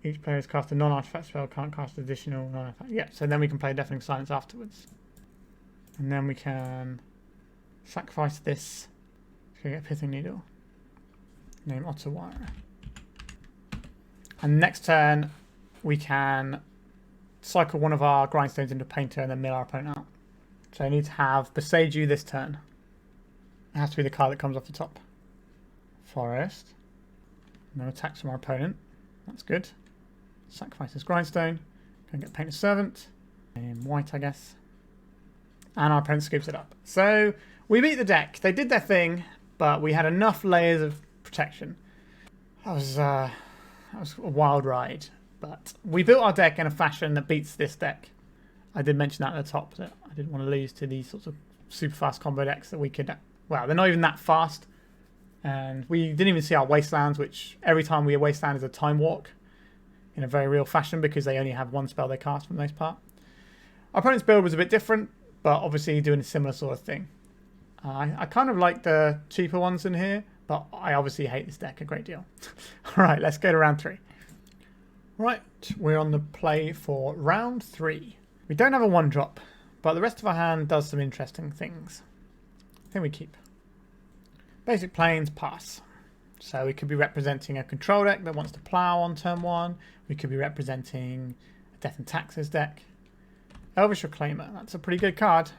each player has cast a non-artifact spell, can't cast additional non-artifact. Yeah, so then we can play Deafening Silence afterwards. And then we can sacrifice this to get Pithing Needle. Name Otawara. And next turn, we can cycle one of our Grindstones into Painter and then mill our opponent out. So I need to have Boseiju this turn. It has to be the card that comes off the top. Forest. No attacks from our opponent. That's good. Sacrifice this Grindstone. Go and get Painter Servant. In white, I guess. And our opponent scoops it up. So we beat the deck. They did their thing. but we had enough layers of protection. That was a wild ride, but we built our deck in a fashion that beats this deck. I did mention that at the top, that I didn't want to lose to these sorts of super fast combo decks that we could... Well, they're not even that fast. And we didn't even see our Wastelands, which every time we Wasteland is a time walk in a very real fashion because they only have one spell they cast for the most part. Our opponent's build was a bit different, but obviously doing a similar sort of thing. I kind of like the cheaper ones in here, but I obviously hate this deck a great deal. Alright, let's go to round 3. Right, we're on the play for round 3. We don't have a 1-drop, but the rest of our hand does some interesting things. I think we keep. Basic planes, pass. So we could be representing a control deck that wants to plow on turn 1. We could be representing a Death and Taxes deck. Elvish Reclaimer, that's a pretty good card.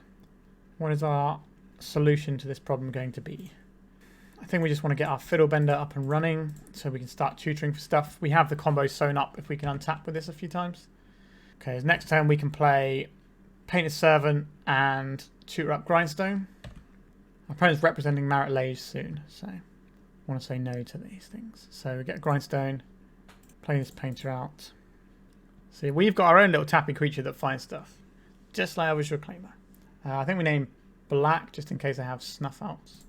What is our solution to this problem going to be? I think we just want to get our Fiddlebender up and running so we can start tutoring for stuff. We have the combo sewn up if we can untap with this a few times. Okay, as next turn we can play Painted Servant and tutor up Grindstone. Our opponent's representing Marit Lage soon, so I want to say no to these things. So we get Grindstone, play this Painter out. See, we've got our own little tappy creature that finds stuff, just like Elvish Reclaimer. I think we name black just in case I have snuff outs.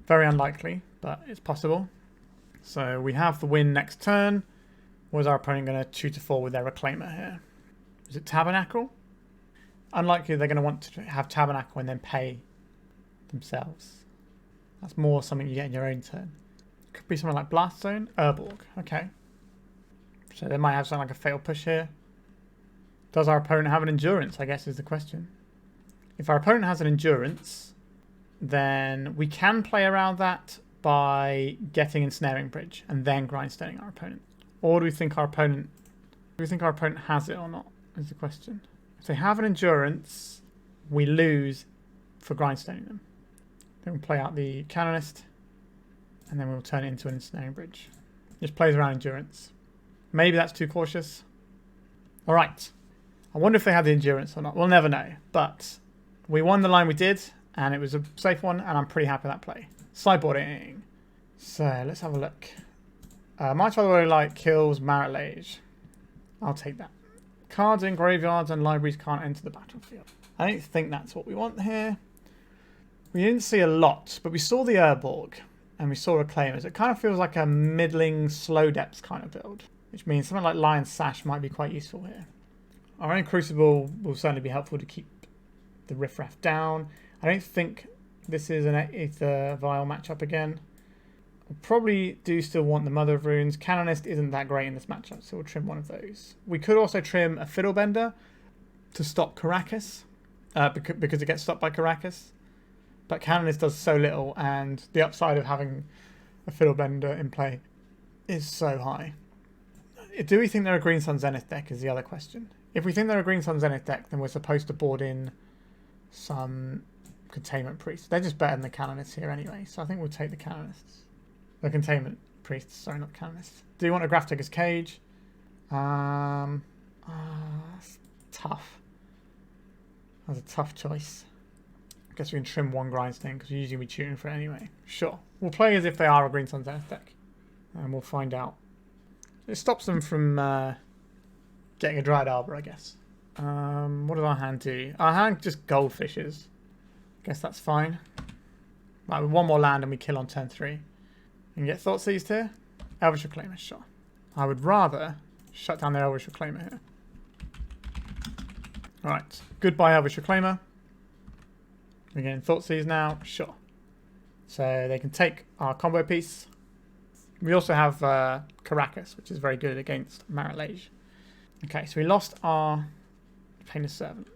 Very unlikely, but it's possible. So we have the win next turn. What is our opponent going to tutor for with their Reclaimer here? Is it Tabernacle? Unlikely they're going to want to have Tabernacle and then pay themselves. That's more something you get in your own turn. Could be something like Blast Zone. Urborg. Okay. So they might have something like a Fatal Push here. Does our opponent have an Endurance, I guess is the question. If our opponent has an Endurance, then we can play around that by getting Ensnaring Bridge and then grindstoning our opponent. Or do we think our opponent has it or not, is the question. If they have an Endurance, we lose for grindstoning them. Then we'll play out the Canonist, and then we'll turn it into an Ensnaring Bridge. Just plays around Endurance. Maybe that's too cautious. Alright. I wonder if they had the Endurance or not. We'll never know. But we won the line we did, and it was a safe one, and I'm pretty happy with that play. Sideboarding. So, let's have a look. March of the Light kills Marit Lage. I'll take that. Cards in graveyards and libraries can't enter the battlefield. I don't think that's what we want here. We didn't see a lot, but we saw the Urborg and we saw Reclaimers. It kind of feels like a middling slow depths kind of build, which means something like Lion Sash might be quite useful here. Our own Crucible will certainly be helpful to keep the riffraff down. I don't think this is an Aether Vial matchup again. We'll probably do still want the Mother of Runes. Canonist isn't that great in this matchup, so we'll trim one of those. We could also trim a Fiddlebender to stop Karakas, because it gets stopped by Karakas. But Canonist does so little, and the upside of having a Fiddlebender in play is so high. Do we think they're a Green Sun Zenith deck is the other question. If we think they're a Green Sun Zenith deck, then we're supposed to board in some Containment Priests. They're just better than the Canonists here anyway, so I think we'll take the Canonists. The Containment Priests, sorry, not Canonists. Do you want a Grafdigger's Cage? That's tough. That's a tough choice. I guess we can trim one Grindstone because we usually be tuning for it anyway. Sure. We'll play as if they are a Green Sun Zenith deck. And we'll find out. It stops them from getting a Dryad Arbor, I guess. What does our hand do? Our hand just goldfishes. Guess that's fine. Right, with one more land and we kill on turn 3. You can get Thought Seized here. Elvish Reclaimer, sure. I would rather shut down the Elvish Reclaimer here. Alright, goodbye Elvish Reclaimer. We're getting Thought Seized now, sure. So they can take our combo piece. We also have Karakas, which is very good against Marit Lage. Okay, so we lost our Painted Servant.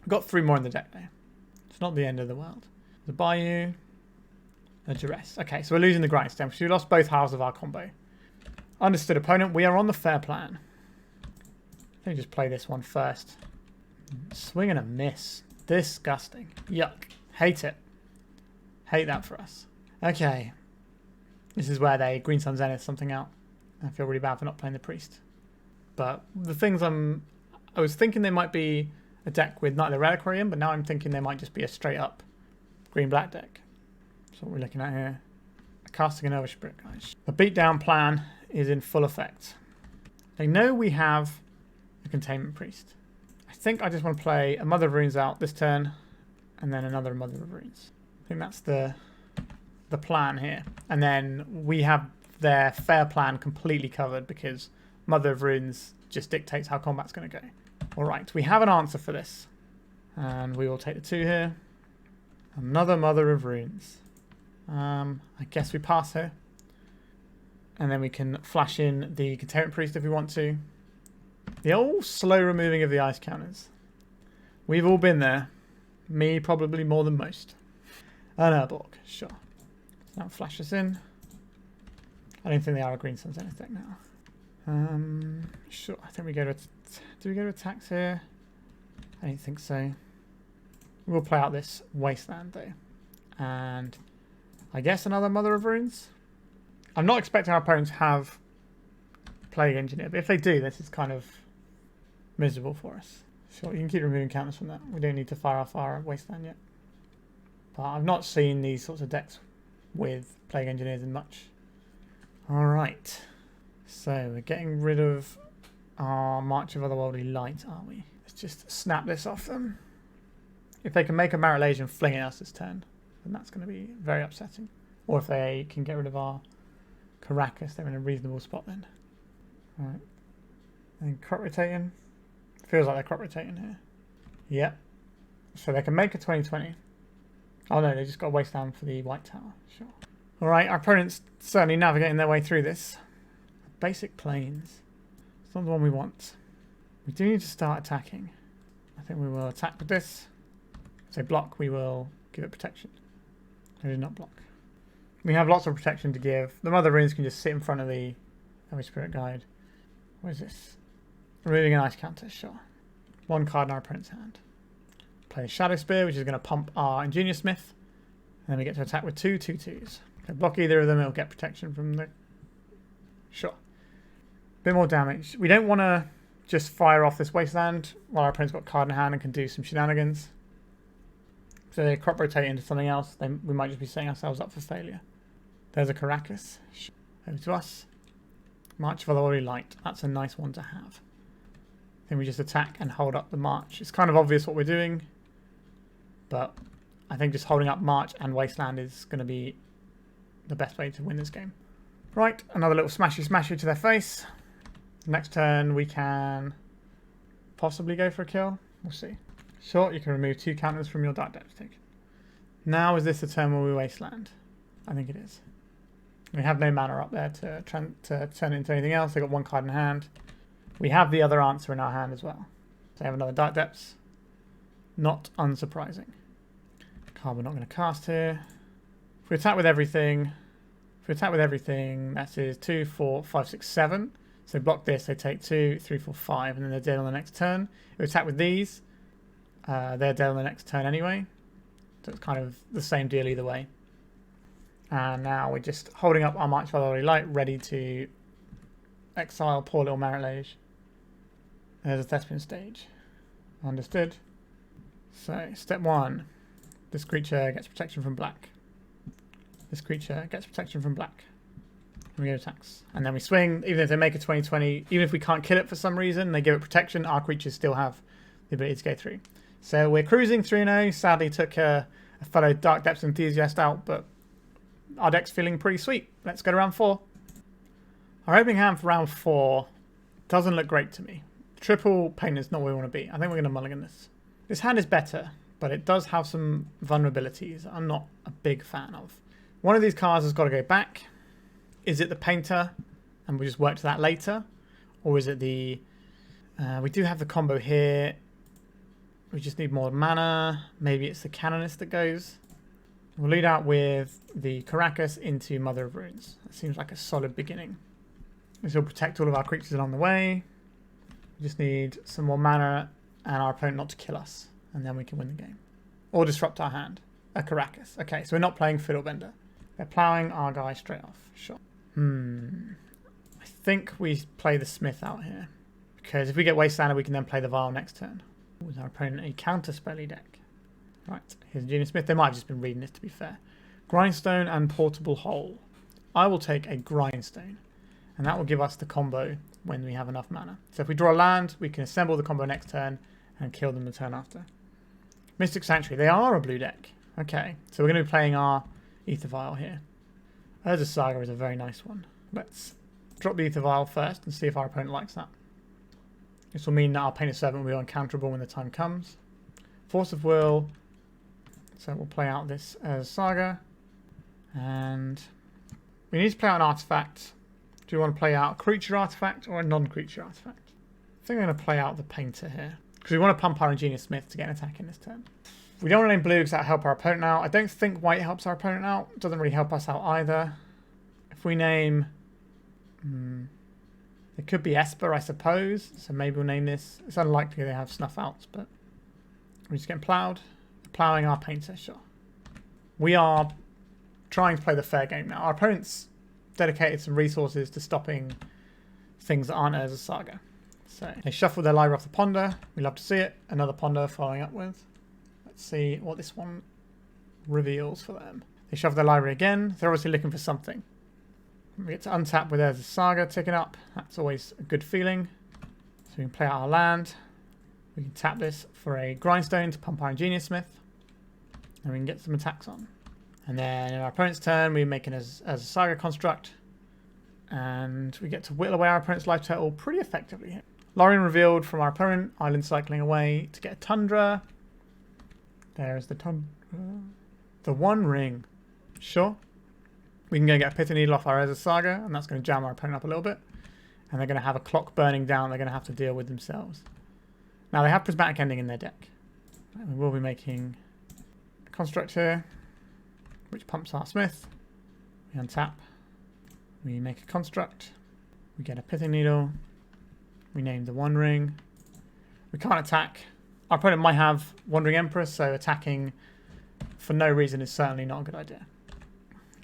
We've got 3 more in the deck now. It's not the end of the world. The Bayou, a Duress. Okay, so we're losing the Grindstone, so we lost both halves of our combo. Understood, opponent. We are on the fair plan. Let me just play this one first. Swing and a miss. Disgusting. Yuck. Hate it. Hate that for us. Okay. This is where they Green Sun Zenith something out. I feel really bad for not playing the Priest. But the things I was thinking they might be a deck with Night of the Reliquary in, but now I'm thinking they might just be a straight up green-black deck. That's what we're looking at here. casting another Spirit Guide. The beatdown plan is in full effect. They know we have a Containment Priest. I think I just want to play a Mother of Runes out this turn, and then another Mother of Runes. I think that's the plan here. And then we have their fair plan completely covered because Mother of Runes just dictates how combat's going to go. Alright, we have an answer for this. And we will take the 2 here. Another Mother of Runes. I guess we pass here. And then we can flash in the Containment Priest if we want to. The old slow removing of the ice counters. We've all been there. Me probably more than most. An Urborg, sure. So now flash this in. I don't think they are a Greenstone's anything now. Sure, I think we go to... Do we go to attacks here? I don't think so. We'll play out this Wasteland though. And I guess another Mother of Runes. I'm not expecting our opponents to have Plague Engineer, but if they do, this is kind of miserable for us. Sure, you can keep removing counters from that. We don't need to fire off our Wasteland yet. But I've not seen these sorts of decks with Plague Engineers in much. Alright. So we're getting rid of our March of Otherworldly Light, are we? Let's just snap this off them. If they can make a Marit and fling at us this turn, then that's going to be very upsetting. Or if they can get rid of our Karakas, they're in a reasonable spot then. Alright. And crop rotating. Feels like they're crop rotating here. Yep. So they can make a 2020. Oh no, they just got a Wasteland for the White Tower. Sure. Alright, our opponent's certainly navigating their way through this. Basic Plains. It's not the one we want. We do need to start attacking. I think we will attack with this. If they block, we will give it protection. They did not block. We have lots of protection to give. The Mother Runes can just sit in front of the Spirit Guide. What is this? Removing an ice counter, sure. 1 card in our opponent's hand. Play Shadowspear, which is going to pump our Ingenious Smith. And then we get to attack with 2 2/2s. If they block either of them, it'll get protection from the... Sure. Bit more damage. We don't want to just fire off this Wasteland while our opponent's got a card in hand and can do some shenanigans. So they crop rotate into something else, then we might just be setting ourselves up for failure. There's a Karakas. Over to us. March of Otherworldly Light. That's a nice one to have. Then we just attack and hold up the March. It's kind of obvious what we're doing, but I think just holding up March and Wasteland is going to be the best way to win this game. Right, another little smashy to their face. Next turn we can possibly go for a kill. We'll see. Sure, you can remove 2 counters from your Dark Depths taken. Now is this the turn where we Wasteland? I think it is. We have no mana up there to turn it into anything else. They've got 1 card in hand. We have the other answer in our hand as well. So they have another Dark Depths. Not unsurprising. Card we're not going to cast here. If we attack with everything, that is 2, 4, 5, 6, 7. So they block this, they take 2, 3, 4, 5, and then they're dead on the next turn. If we attack with these, they're dead on the next turn anyway. So it's kind of the same deal either way. And now we're just holding up our March of Otherworldly Light, ready to exile poor little Marit. There's a Thespian stage. Understood. So, step 1. This creature gets protection from black. This creature gets protection from black. And we go attacks. And then we swing, even if they make a 20/20, even if we can't kill it for some reason, they give it protection, our creatures still have the ability to go through. So we're cruising 3-0. Sadly took a fellow Dark Depths enthusiast out, but our deck's feeling pretty sweet. Let's go to round 4. Our opening hand for round 4 doesn't look great to me. Triple Painter is not where we want to be. I think we're going to mulligan this. This hand is better, but it does have some vulnerabilities I'm not a big fan of. One of these cards has got to go back. Is it the Painter, and we'll just work to that later? Or is it the... we do have the combo here. We just need more mana. Maybe it's the Canonist that goes. We'll lead out with the Karakas into Mother of Runes. That seems like a solid beginning. This will protect all of our creatures along the way. We just need some more mana and our opponent not to kill us. And then we can win the game. Or disrupt our hand. A Karakas. Okay, so we're not playing Fiddlebender. They're ploughing our guy straight off. Sure. I think we play the Smith out here. Because if we get Wasteland, we can then play the Vial next turn. With our opponent a counter-spelly deck. Right, here's Ingenious Smith. They might have just been reading this, to be fair. Grindstone and Portable Hole. I will take a Grindstone, and that will give us the combo when we have enough mana. So if we draw a land, we can assemble the combo next turn and kill them the turn after. Mystic Sanctuary, they are a blue deck. Okay, so we're going to be playing our Aether Vial here. Urza Saga is a very nice one. Let's drop the Aether Vial first and see if our opponent likes that. This will mean that our Painted Servant will be uncounterable when the time comes. Force of Will. So we'll play out this Urza Saga. And we need to play out an artifact. Do we want to play out a creature artifact or a non-creature artifact? I think I'm going to play out the Painter here. Because we want to pump our Ingenious Smith to get an attack in this turn. We don't want to name blue because that'll help our opponent out. I don't think white helps our opponent out. It doesn't really help us out either. If we name... it could be Esper, I suppose. So maybe we'll name this. It's unlikely they have snuff outs, but we're just getting plowed. Plowing our Painter, sure. We are trying to play the fair game now. Our opponent's dedicated some resources to stopping things that aren't Urza Saga. So they shuffle their library off the Ponder. We love to see it. Another Ponder following up with. Let's see what this one reveals for them. They shuffle their library again. They're obviously looking for something. We get to untap with Urza Saga ticking up. That's always a good feeling. So we can play out our land. We can tap this for a Grindstone to pump our Ingenious Smith. And we can get some attacks on. And then in our opponent's turn, we make an Urza Saga construct. And we get to whittle away our opponent's life total pretty effectively here. Loran revealed from our opponent, island cycling away to get a Tundra. There's the Tundra. The One Ring. Sure. We can go get a Pithing Needle off our Urza Saga, and that's going to jam our opponent up a little bit. And they're going to have a clock burning down they're going to have to deal with themselves. Now, they have Prismatic Ending in their deck. And we will be making a construct here, which pumps our Smith. We untap. We make a construct. We get a Pithing Needle. We name the One Ring. We can't attack. Our opponent might have Wandering Empress, so attacking for no reason is certainly not a good idea.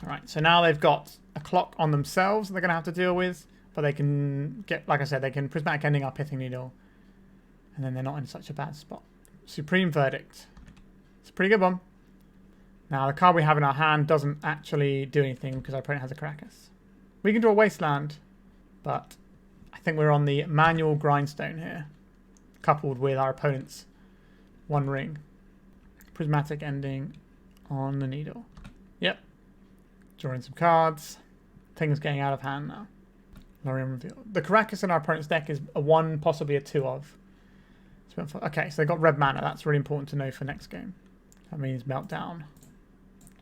Alright, so now they've got a clock on themselves that they're going to have to deal with, but they can get, like I said, they can Prismatic Ending our Pithing Needle, and then they're not in such a bad spot. Supreme Verdict. It's a pretty good one. Now, the card we have in our hand doesn't actually do anything because our opponent has a Karakas. We can draw Wasteland, but I think we're on the manual Grindstone here, coupled with our opponent's One Ring. Prismatic Ending on the Needle. Yep. Drawing some cards. Things getting out of hand now. Loran reveal. The Karakas in our opponent's deck is a 1, possibly a 2 of. Okay, so they got red mana. That's really important to know for next game. That means Meltdown.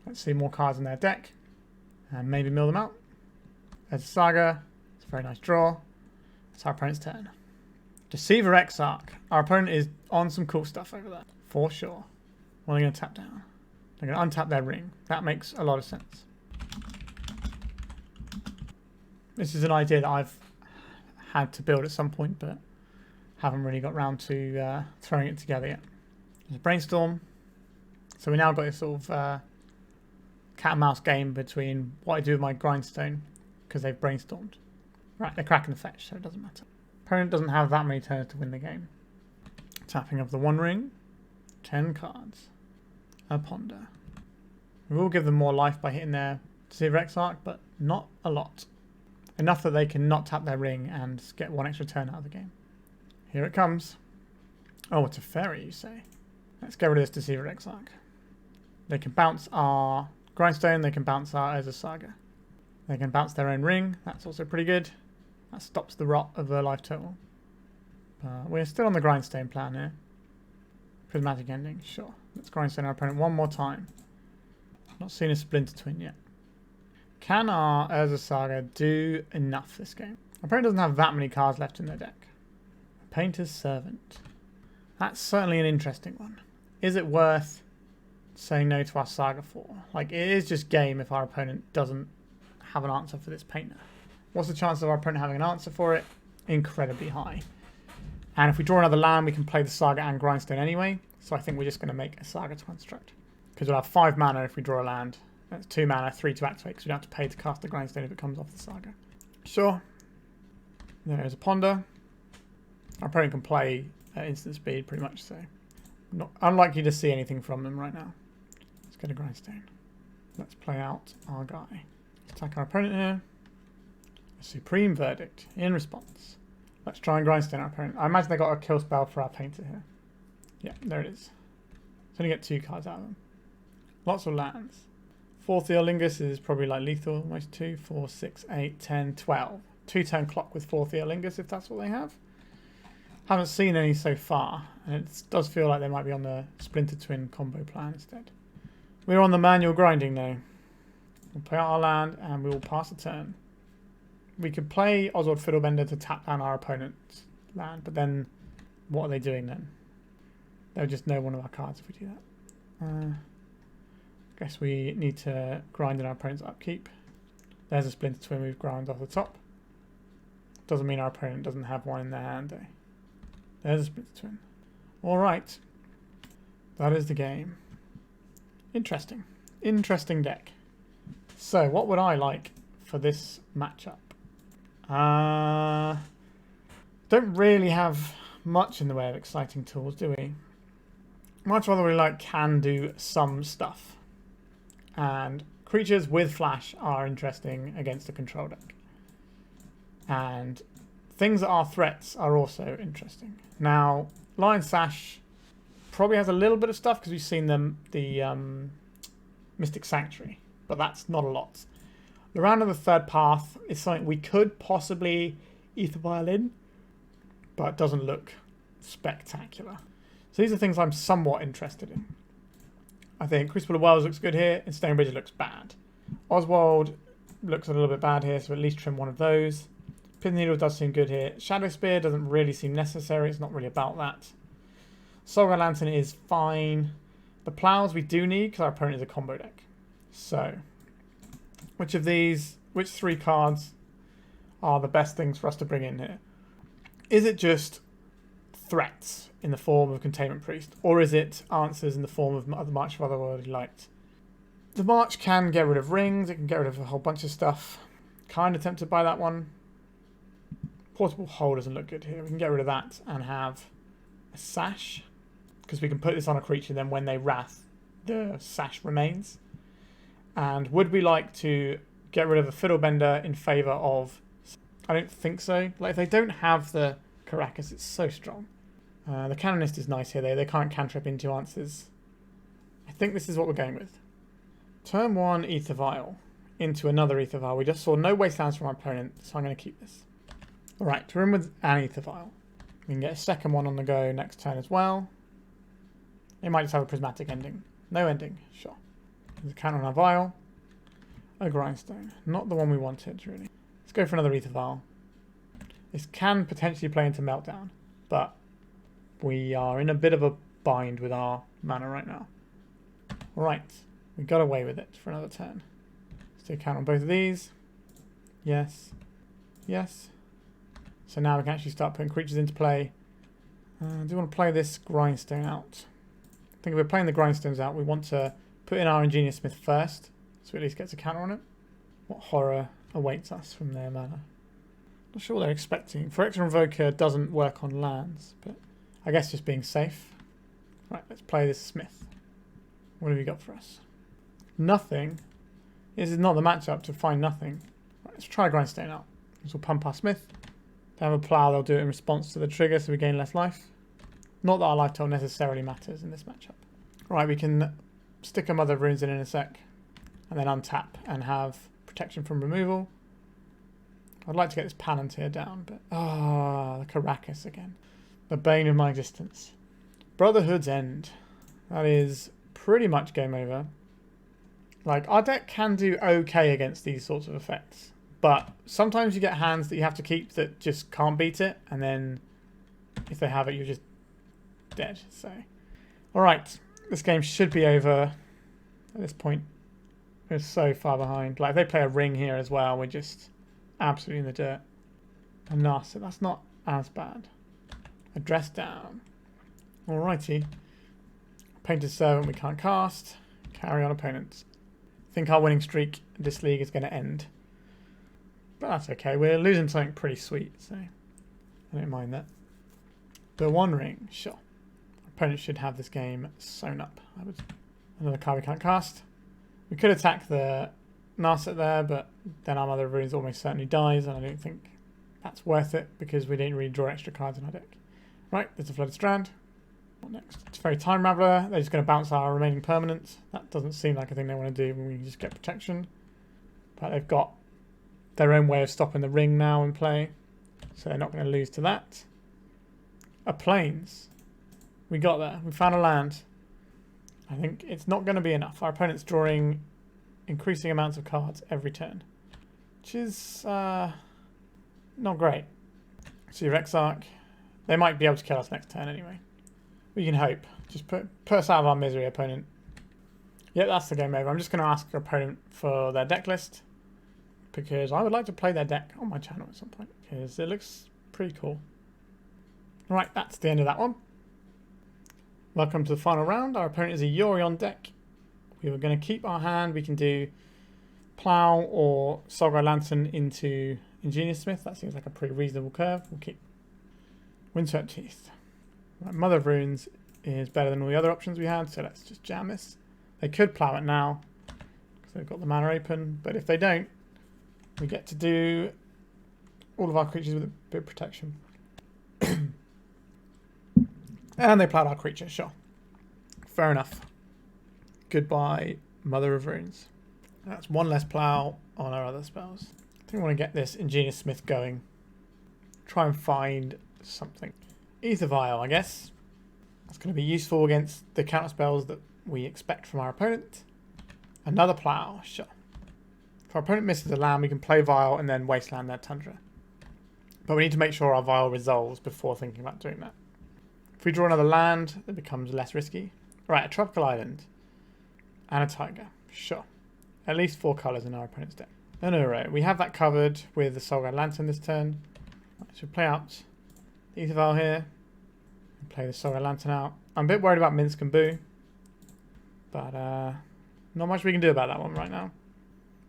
Let's see more cards in their deck. And maybe mill them out. There's a Saga. It's a very nice draw. It's our opponent's turn. Deceiver Exarch. Our opponent is on some cool stuff over there. For sure. What are they going to tap down? They're going to untap their ring. That makes a lot of sense. This is an idea that I've had to build at some point, but haven't really got round to throwing it together yet. There's a Brainstorm. So we now got this sort of cat and mouse game between what I do with my Grindstone, because they've brainstormed. Right, they're cracking the fetch, so it doesn't matter. Opponent doesn't have that many turns to win the game. Tapping of the One Ring. 10 cards. A Ponder. We will give them more life by hitting their Deceiver Exarch, but not a lot. Enough that they can not tap their ring and get 1 extra turn out of the game. Here it comes. Oh, it's a fairy, you say. Let's get rid of this Deceiver Exarch. They can bounce our Grindstone, they can bounce our Urza Saga. They can bounce their own ring, that's also pretty good. That stops the rot of their life total. We're still on the Grindstone plan here. Prismatic Ending, sure. Let's Grindstone our opponent one more time. Not seen a Splinter Twin yet. Can our Urza Saga do enough this game? Our opponent doesn't have that many cards left in their deck. Painter's Servant. That's certainly an interesting one. Is it worth saying no to our Saga for? Like, it is just game if our opponent doesn't have an answer for this Painter. What's the chance of our opponent having an answer for it? Incredibly high. And if we draw another land, we can play the Saga and Grindstone anyway. So I think we're just going to make a Saga to construct. Because we'll have 5 mana if we draw a land. That's 2 mana, 3 to activate, because we don't have to pay to cast the Grindstone if it comes off the Saga. Sure. There's a Ponder. Our opponent can play at instant speed pretty much, so not unlikely to see anything from them right now. Let's get a Grindstone. Let's play out our guy. Attack our opponent here. A Supreme Verdict in response. Let's try and grindstone our opponent. I imagine they got a kill spell for our painter here. Yeah, there it is. So only get 2 cards out of them. Lots of lands. 4 Theolingus is probably like lethal. Almost 2, 4, 6, 8, 10, 12. 2-turn clock with 4 Theolingus if that's what they have. Haven't seen any so far. And it does feel like they might be on the Splinter Twin combo plan instead. We're on the manual grinding now. We'll play out our land and we will pass a turn. We could play Oswald Fiddlebender to tap down our opponent's land, but then what are they doing then? They'll just know one of our cards if we do that. Guess we need to grind in our opponent's upkeep. There's a Splinter Twin we've ground off the top. Doesn't mean our opponent doesn't have one in their hand, eh? There's a Splinter Twin. Alright. That is the game. Interesting. Interesting deck. So, what would I like for this matchup? Don't really have much in the way of exciting tools, do we? Much rather we like can do some stuff. And creatures with flash are interesting against a control deck. And things that are threats are also interesting. Now, Lion Sash probably has a little bit of stuff because we've seen them, the Mystic Sanctuary, but that's not a lot. Loran of the Third Path is something we could possibly Aether Vial in, but it doesn't look spectacular. So these are things I'm somewhat interested in. I think Crucible of Worlds looks good here. Ensnaring Bridge looks bad. Oswald looks a little bit bad here, so at least trim one of those. Pithing Needle does seem good here. Shadowspear doesn't really seem necessary. It's not really about that. Saga Lantern is fine. The Plows we do need because our opponent is a combo deck. So, which 3 cards are the best things for us to bring in here? Is it just threats in the form of Containment Priest, or is it answers in the form of the March of Otherworldly Light? The March can get rid of rings, it can get rid of a whole bunch of stuff. Kind of tempted by that one. Portable Hole doesn't look good here. We can get rid of that and have a Sash, because we can put this on a creature, then when they wrath, the Sash remains. And would we like to get rid of a Fiddlebender in favour of... I don't think so. Like, if they don't have the Karakas, it's so strong. The Canonist is nice here, though. They can't cantrip into answers. I think this is what we're going with. Turn 1, Aether Vial. Into another Aether Vial. We just saw no Wastelands from our opponent, so I'm going to keep this. Alright, we're in with an Aether Vial. We can get a second one on the go next turn as well. It might just have a prismatic ending. No ending, sure. There's a counter on our Vial. A Grindstone. Not the one we wanted, really. Let's go for another Aether Vial. This can potentially play into Meltdown, but we are in a bit of a bind with our mana right now. Alright, we got away with it for another turn. Let's do a count on both of these. Yes. Yes. So now we can actually start putting creatures into play. I do want to play this Grindstone out. I think if we're playing the Grindstones out, we want to put in our Ingenious Smith first, so it at least gets a counter on it. What horror awaits us from their mana? Not sure what they're expecting. Phyrexian Invoker doesn't work on lands, but I guess just being safe. Right, let's play this Smith. What have you got for us? Nothing. This is not the matchup to find nothing. Right, let's try Grindstone out. This will pump our Smith. They have a Plow, they'll do it in response to the trigger, so we gain less life. Not that our life total necessarily matters in this matchup. Right, we can stick a Mother of Runes in a sec, and then untap and have protection from removal. I'd like to get this Palantír down, but... the Karakas again. The bane of my existence. Brotherhood's End. That is pretty much game over. Like, our deck can do okay against these sorts of effects, but sometimes you get hands that you have to keep that just can't beat it, and then if they have it, you're just dead. So, alright, this game should be over at this point. We're so far behind. Like, if they play a ring here as well, we're just absolutely in the dirt. A Narset, that's not as bad. A Dress Down. Alrighty. Painted Servant we can't cast. Carry on opponents. I think our winning streak in this league is going to end. But that's okay. We're losing something pretty sweet, so I don't mind that. The One Ring, sure. Opponent should have this game sewn up. Another card we can't cast. We could attack the Narset there, but then our Mother of Runes almost certainly dies, and I don't think that's worth it because we didn't really draw extra cards in our deck. Right, there's a Flooded Strand. What next? It's Fairy Time Raveler. They're just going to bounce our remaining permanents. That doesn't seem like a thing they want to do when we can just get protection. But they've got their own way of stopping the ring now in play, so they're not going to lose to that. A Plains. We got there. We found a land. I think it's not going to be enough. Our opponent's drawing increasing amounts of cards every turn, which is not great. So your Exarch. They might be able to kill us next turn anyway. We can hope. Just put us out of our misery, opponent. Yep, that's the game over. I'm just going to ask our opponent for their deck list, because I would like to play their deck on my channel at some point, because it looks pretty cool. Right, that's the end of that one. Welcome to the final round. Our opponent is a Yorion deck. We were going to keep our hand. We can do Plow or Saga Lantern into Ingenious Smith. That seems like a pretty reasonable curve. We'll keep Windswept Teeth. Right, Mother of Runes is better than all the other options we had, so let's just jam this. They could Plow it now, because they've got the mana open, but if they don't, we get to do all of our creatures with a bit of protection. And they plowed our creature, sure. Fair enough. Goodbye, Mother of Runes. That's one less plow on our other spells. I think I want to get this Ingenious Smith going. Try and find something. Aether Vial, I guess. That's going to be useful against the counter spells that we expect from our opponent. Another plow, sure. If our opponent misses a land, we can play Vial and then Wasteland their Tundra. But we need to make sure our Vial resolves before thinking about doing that. If we draw another land, it becomes less risky. Right, a Tropical Island. And a Tiger. Sure. At least 4 colours in our opponent's deck. An Uro. We have that covered with the Saga Lantern this turn. Right, so play out the Aether Vial here. And play the Saga Lantern out. I'm a bit worried about Minsk and Boo. But not much we can do about that one right now.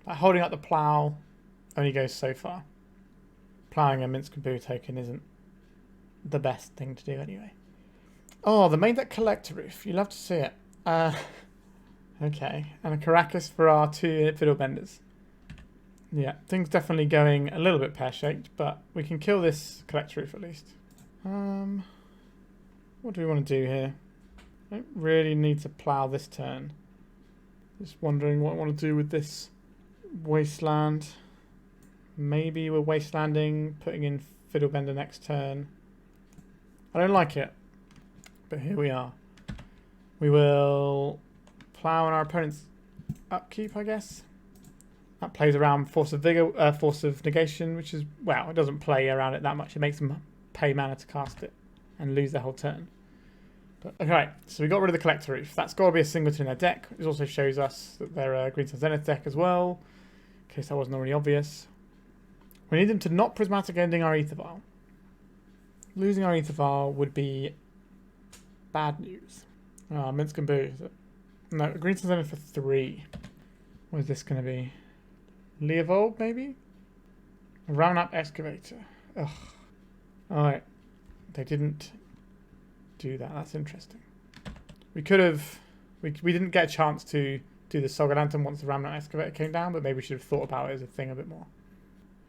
Like, holding up the plow only goes so far. Ploughing a Minsk and Boo token isn't the best thing to do anyway. Oh, the main deck Collector Roof. You love to see it. Okay. And a Karakas for our 2 Fiddlebenders. Yeah, things definitely going a little bit pear-shaped, but we can kill this Collector Roof at least. What do we want to do here? I don't really need to plough this turn. Just wondering what I want to do with this Wasteland. Maybe we're Wastelanding, putting in Fiddlebender next turn. I don't like it. But here we are. We will plough on our opponent's upkeep, I guess. That plays around Force of Vigor, Force of Negation, which is, well, it doesn't play around it that much. It makes them pay mana to cast it and lose their whole turn. But okay, so we got rid of the Collector Roof. That's got to be a singleton in their deck. It also shows us that they're a Green Sun Zenith deck as well, in case that wasn't already obvious. We need them to not Prismatic Ending our Aether Vial. Losing our Aether Vial would be bad news. Oh, Minsk and Boo, is it? No, Green Sun's only for 3. What is this going to be? Leovold, maybe? Round Up Excavator. Ugh. Alright. They didn't do that. That's interesting. We could have... We didn't get a chance to do the Saga Lantern once the Round Up Excavator came down, but maybe we should have thought about it as a thing a bit more.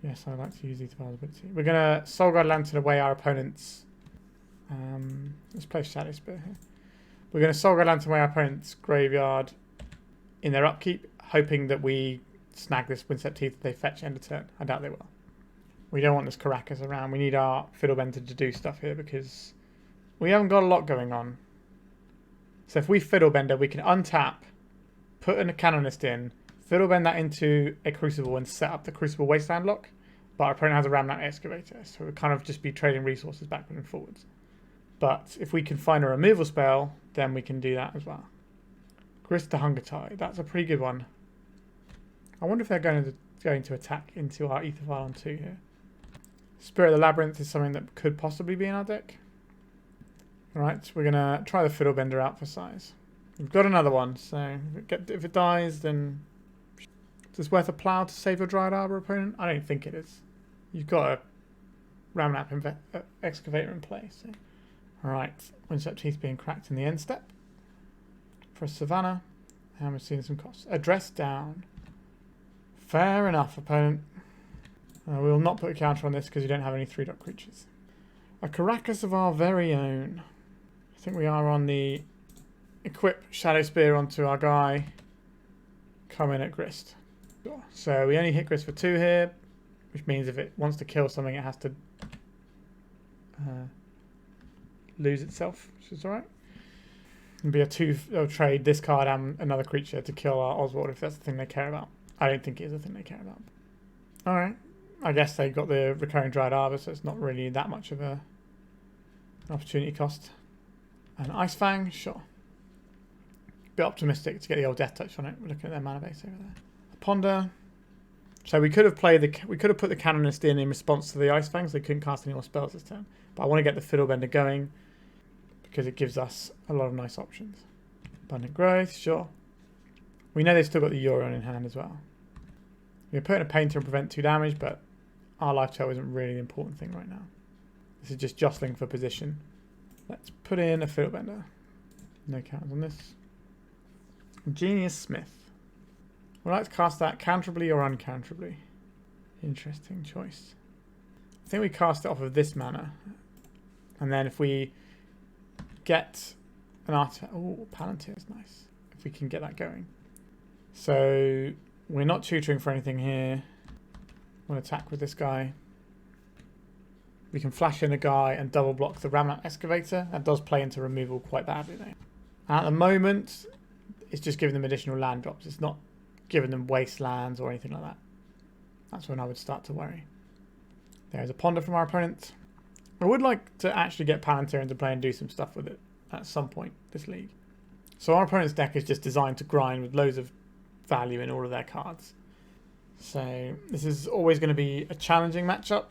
Yes, I'd like to use Aether Vial's ability. We're going to Saga Lantern away our opponent's... let's play Shadowspear here. We're going to Saga Lantern away our opponent's graveyard in their upkeep, hoping that we snag this Windswept Teeth if they fetch end of turn. I doubt they will. We don't want this Karakas around. We need our Fiddlebender to do stuff here because we haven't got a lot going on. So if we Fiddlebender, we can untap, put a Canonist in, Fiddlebend that into a Crucible and set up the Crucible Wasteland lock. But our opponent has a Ramnat Excavator, so we'll kind of just be trading resources backward and forwards. But if we can find a removal spell, then we can do that as well. Grist to Hunger Tide. That's a pretty good one. I wonder if they're going to attack into our Aether Vial on 2 here. Spirit of the Labyrinth is something that could possibly be in our deck. Alright, we're going to try the Fiddlebender out for size. We've got another one, so if it dies, then... Is this worth a plow to save your Dryad Arbor opponent? I don't think it is. You've got a Ramnap Excavator in play, so... Alright, Windswept Teeth being cracked in the end step. For Savannah, and we're seeing some costs. Address down. Fair enough, opponent. We will not put a counter on this because you don't have any 3-drop creatures. A Karakas of our very own. I think we are on the equip Shadowspear onto our guy. Come in at Grist. So we only hit Grist for 2 here, which means if it wants to kill something, it has to lose itself, which is alright. It'll be a 2 trade, this card and another creature to kill our Oswald if that's the thing they care about. I don't think it is the thing they care about. Alright. I guess they got the recurring Dryad Arbor, so it's not really that much of an opportunity cost. And Ice Fang, sure. Bit optimistic to get the old Death Touch on it. We're looking at their mana base over there. A Ponder. So we could have put the Canonist in response to the Ice Fangs. They couldn't cast any more spells this turn. But I want to get the Fiddlebender going because it gives us a lot of nice options. Abundant Growth, sure. We know they've still got the Euron in hand as well. We're putting a Painter and prevent 2 damage, but our life total isn't really the important thing right now. This is just jostling for position. Let's put in a Fiddlebender. No counters on this. Ingenious Smith. Would I like to cast that counterably or uncounterably? Interesting choice. I think we cast it off of this mana. And then if we get an artifact... Oh, Palantír is nice. If we can get that going. So we're not tutoring for anything here. We'll attack with this guy. We can flash in a guy and double block the Ramnap Excavator. That does play into removal quite badly though. At the moment, it's just giving them additional land drops. It's not giving them wastelands or anything like that. That's when I would start to worry. There's a Ponder from our opponent. I would like to actually get Palantír into play and do some stuff with it at some point this league. So our opponent's deck is just designed to grind with loads of value in all of their cards. So this is always going to be a challenging matchup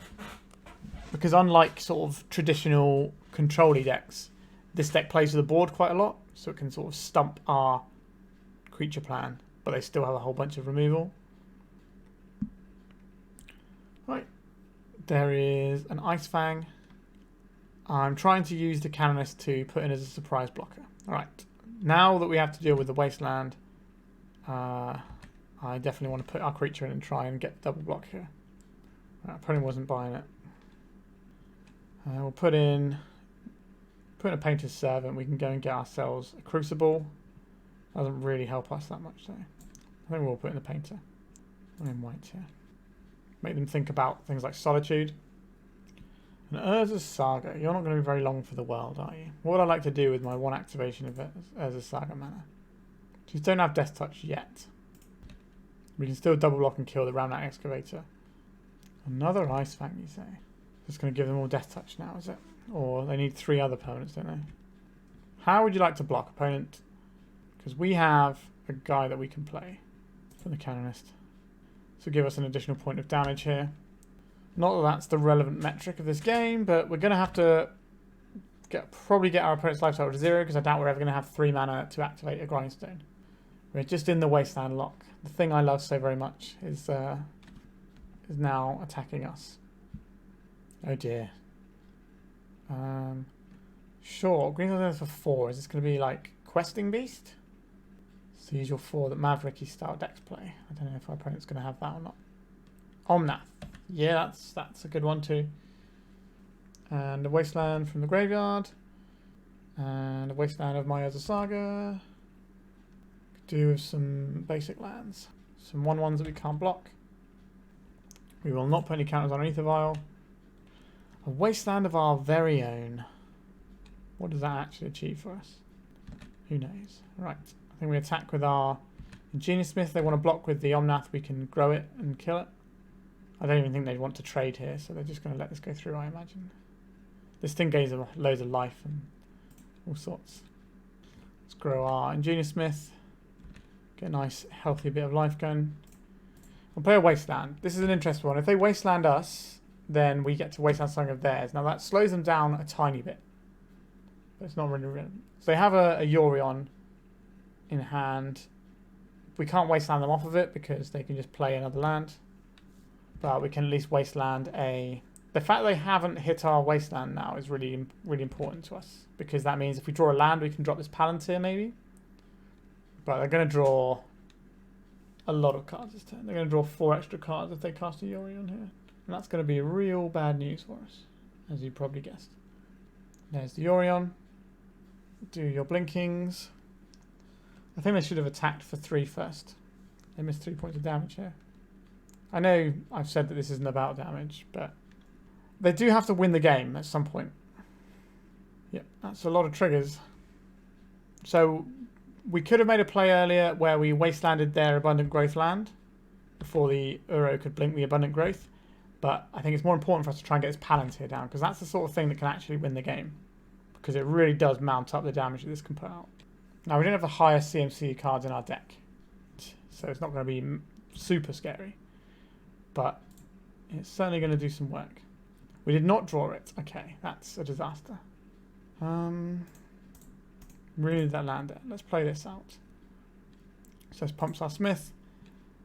because unlike sort of traditional control-y decks, this deck plays with the board quite a lot, so it can sort of stump our creature plan, but they still have a whole bunch of removal. Right, there is an Ice Fang. I'm trying to use the Canonist to put in as a surprise blocker. Alright, now that we have to deal with the Wasteland, I definitely want to put our creature in and try and get double block here. Right, probably wasn't buying it. We'll put in a Painter's Servant. We can go and get ourselves a Crucible. Doesn't really help us that much though. I think we'll put in the Painter. I'm in white here. Make them think about things like Solitude. And Urza's Saga. You're not going to be very long for the world, are you? What would I like to do with my 1 activation of Urza's Saga mana? Just don't have Death Touch yet. We can still double block and kill the Ramnap Excavator. Another Ice Fang, you say? Just going to give them all Death Touch now, is it? Or they need 3 other permanents, don't they? How would you like to block, opponent? Because we have a guy that we can play from the Canonist. So give us an additional point of damage here. Not that that's the relevant metric of this game, but we're going to have to probably get our opponent's life total to 0 because I doubt we're ever going to have 3 mana to activate a Grindstone. We're just in the Wasteland lock. The thing I love so very much is now attacking us. Oh dear. Sure, Greenstone for 4. Is this going to be like Questing Beast? It's the usual 4 that Mavericky style decks play. I don't know if our opponent's going to have that or not. Omnath. Yeah, that's a good one too. And a Wasteland from the graveyard. And a Wasteland of my Urza Saga. Could do with some basic lands. Some 1/1s that we can't block. We will not put any counters on Aether Vial. A Wasteland of our very own. What does that actually achieve for us? Who knows? Right. I think we attack with our Ingenious Smith. They want to block with the Omnath. We can grow it and kill it. I don't even think they'd want to trade here, so they're just going to let this go through, I imagine. This thing gains loads of life and all sorts. Let's grow our Ingenious Smith. Get a nice, healthy bit of life going. We'll play a Wasteland. This is an interesting one. If they Wasteland us, then we get to Wasteland something of theirs. Now that slows them down a tiny bit. But it's not really real. So they have a Yorion in hand. We can't Wasteland them off of it because they can just play another land. But we can at least Wasteland a... The fact they haven't hit our Wasteland now is really, really important to us. Because that means if we draw a land, we can drop this Palantír maybe. But they're going to draw a lot of cards this turn. They're going to draw 4 extra cards if they cast a Yori on here. And that's going to be real bad news for us, as you probably guessed. There's the Yorion. Do your blinkings. I think they should have attacked for 3 first. They missed 3 points of damage here. I know I've said that this isn't about damage, but they do have to win the game at some point. Yep, that's a lot of triggers. So we could have made a play earlier where we wastelanded their Abundant Growth land before the Uro could blink the Abundant Growth. But I think it's more important for us to try and get this Palantír down, because that's the sort of thing that can actually win the game. Because it really does mount up the damage that this can put out. Now, we don't have the highest CMC cards in our deck, so it's not going to be super scary. But it's certainly going to do some work. We did not draw it. Okay, that's a disaster. Really did that land there. Let's play this out. So this pumps our Smith,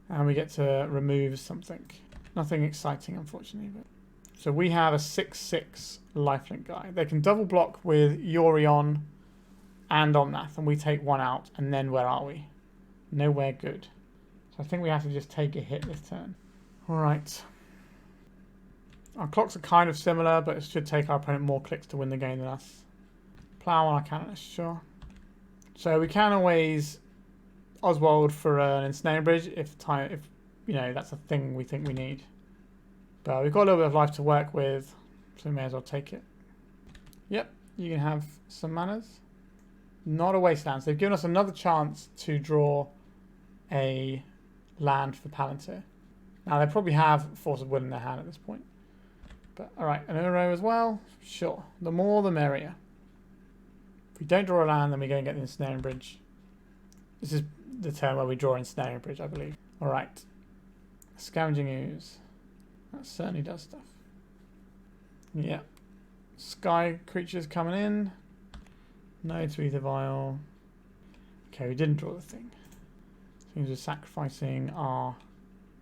and we get to remove something. Nothing exciting, unfortunately. But so we have a 6/6 lifelink guy. They can double block with Yorion and Omnath, and we take 1 out, and then where are we? Nowhere good. So I think we have to just take a hit this turn. Alright. Our clocks are kind of similar, but it should take our opponent more clicks to win the game than us. Plow on our Canonist, sure. So we can always Oswald for an Ensnaring Bridge if you know that's a thing we think we need. But we've got a little bit of life to work with, so we may as well take it. Yep, you can have some manas. Not a Wasteland. So they've given us another chance to draw a land for Palantír. Now they probably have Force of Will in their hand at this point. But alright, an Uro as well? Sure. The more the merrier. If we don't draw a land, then we're going to get the Ensnaring Bridge. This is the turn where we draw Ensnaring Bridge, I believe. Alright. Scavenging Ooze. That certainly does stuff. Yeah. Sky creatures coming in. No to Aether Vial. Okay, we didn't draw the thing. So we're just sacrificing our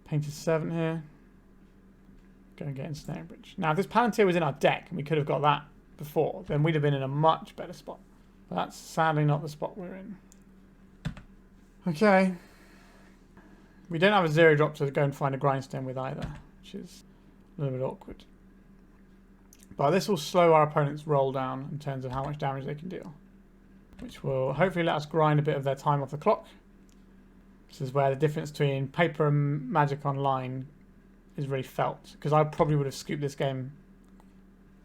Painted Servant here. Go and get Ensnaring Bridge. Now, if this Palantír was in our deck, and we could have got that before, then we'd have been in a much better spot. But that's sadly not the spot we're in. Okay. We don't have a 0-drop to go and find a Grindstone with either, which is a little bit awkward. But this will slow our opponent's roll down in terms of how much damage they can deal, which will hopefully let us grind a bit of their time off the clock. This is where the difference between paper and Magic Online is really felt, because I probably would have scooped this game,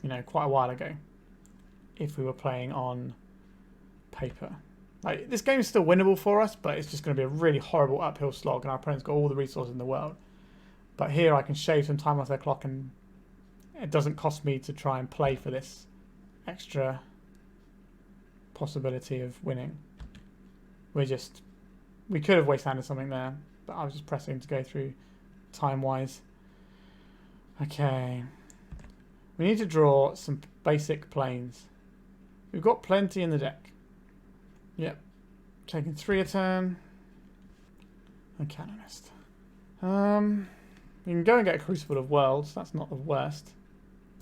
you know, quite a while ago if we were playing on paper. Like, this game is still winnable for us, but it's just going to be a really horrible uphill slog, and our opponent's got all the resources in the world. But here I can shave some time off their clock, and it doesn't cost me to try and play for this extra possibility of winning. We could have wastelanded something there, but I was just pressing to go through time-wise. Okay. We need to draw some basic planes. We've got plenty in the deck. Yep. Taking 3 a turn. A Canonist. We can go and get a Crucible of Worlds. That's not the worst.